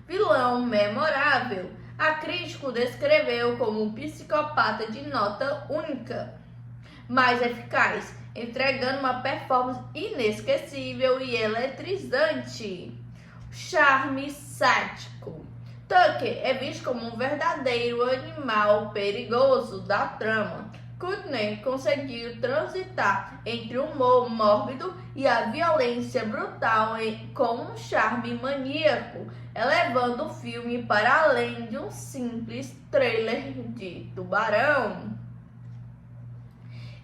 A: Vilão memorável. A crítica o descreveu como um psicopata de nota única, mas eficaz, entregando uma performance inesquecível e eletrizante. Charme sádico. Tucker é visto como um verdadeiro animal perigoso da trama. Courtney conseguiu transitar entre o humor mórbido e a violência brutal com um charme maníaco, elevando o filme para além de um simples trailer de tubarão.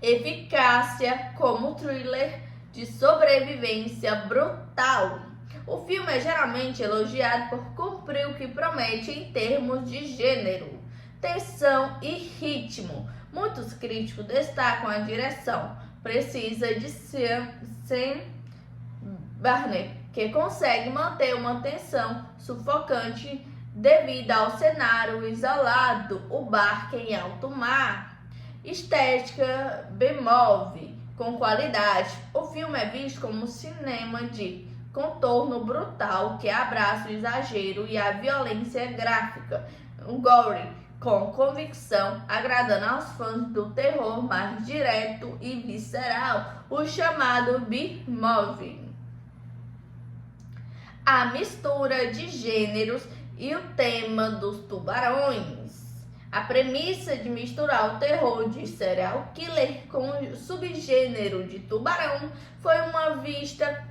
A: Eficácia como thriller de sobrevivência brutal. O filme é geralmente elogiado por cumprir o que promete em termos de gênero, tensão e ritmo. Muitos críticos destacam a direção precisa de Sam Barnett, que consegue manter uma tensão sufocante devido ao cenário isolado, o barco em alto mar. Estética bemove com qualidade. O filme é visto como um cinema de contorno brutal que abraça o exagero e a violência gráfica, um gore com convicção, agradando aos fãs do terror mais direto e visceral, o chamado B-movie. A mistura de gêneros e o tema dos tubarões. A premissa de misturar o terror de serial killer com o subgênero de tubarão foi uma vista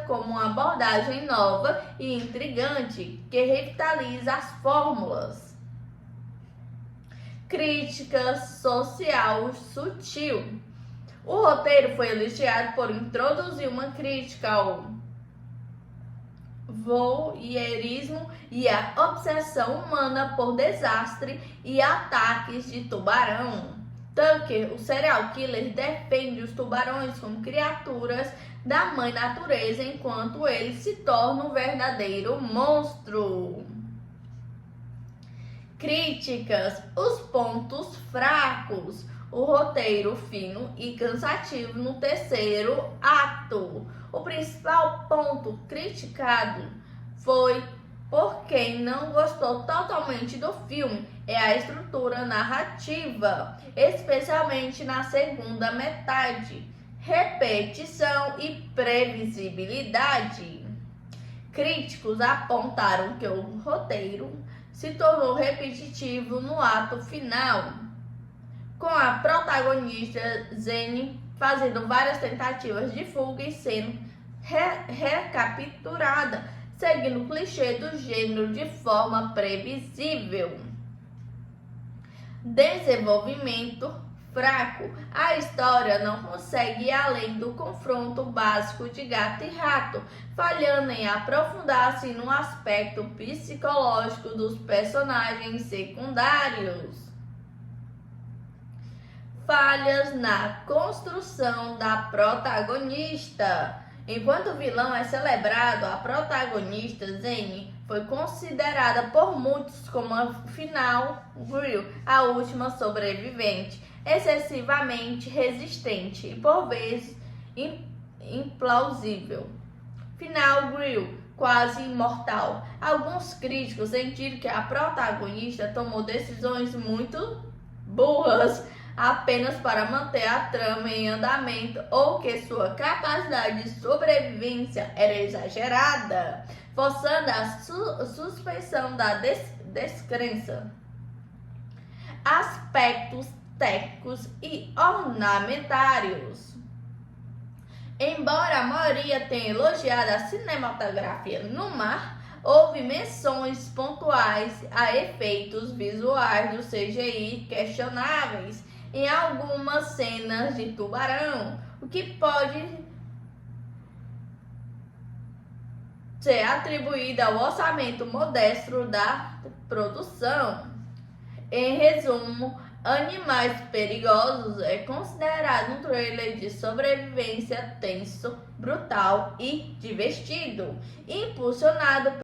A: como uma abordagem nova e intrigante que revitaliza as fórmulas. Crítica social sutil. O roteiro foi elogiado por introduzir uma crítica ao voyeurismo e a obsessão humana por desastre e ataques de tubarão. Tucker, o serial killer, defende os tubarões como criaturas da mãe natureza, enquanto ele se torna um verdadeiro monstro. Críticas: os pontos fracos. O roteiro fino e cansativo no terceiro ato. O principal ponto criticado foi por quem não gostou totalmente do filme é a estrutura narrativa, especialmente na segunda metade, repetição e previsibilidade. Críticos apontaram que o roteiro se tornou repetitivo no ato final, com a protagonista Zane fazendo várias tentativas de fuga e sendo recapturada, seguindo o clichê do gênero de forma previsível. Desenvolvimento fraco, a história não consegue ir além do confronto básico de gato e rato, falhando em aprofundar-se no aspecto psicológico dos personagens secundários. Falhas na construção da protagonista. Enquanto o vilão é celebrado, a protagonista, Zane, foi considerada por muitos como a final Grill, a última sobrevivente, excessivamente resistente e por vezes implausível. Final Grill, quase imortal. Alguns críticos sentiram que a protagonista tomou decisões muito burras apenas para manter a trama em andamento ou que sua capacidade de sobrevivência era exagerada, forçando a suspensão da descrença. Aspectos técnicos e ornamentários. Embora a maioria tenha elogiado a cinematografia no mar, houve menções pontuais a efeitos visuais do CGI questionáveis em algumas cenas de tubarão, o que pode ser atribuído ao orçamento modesto da produção. Em resumo, Animais Perigosos é considerado um trailer de sobrevivência tenso, brutal e divertido, impulsionado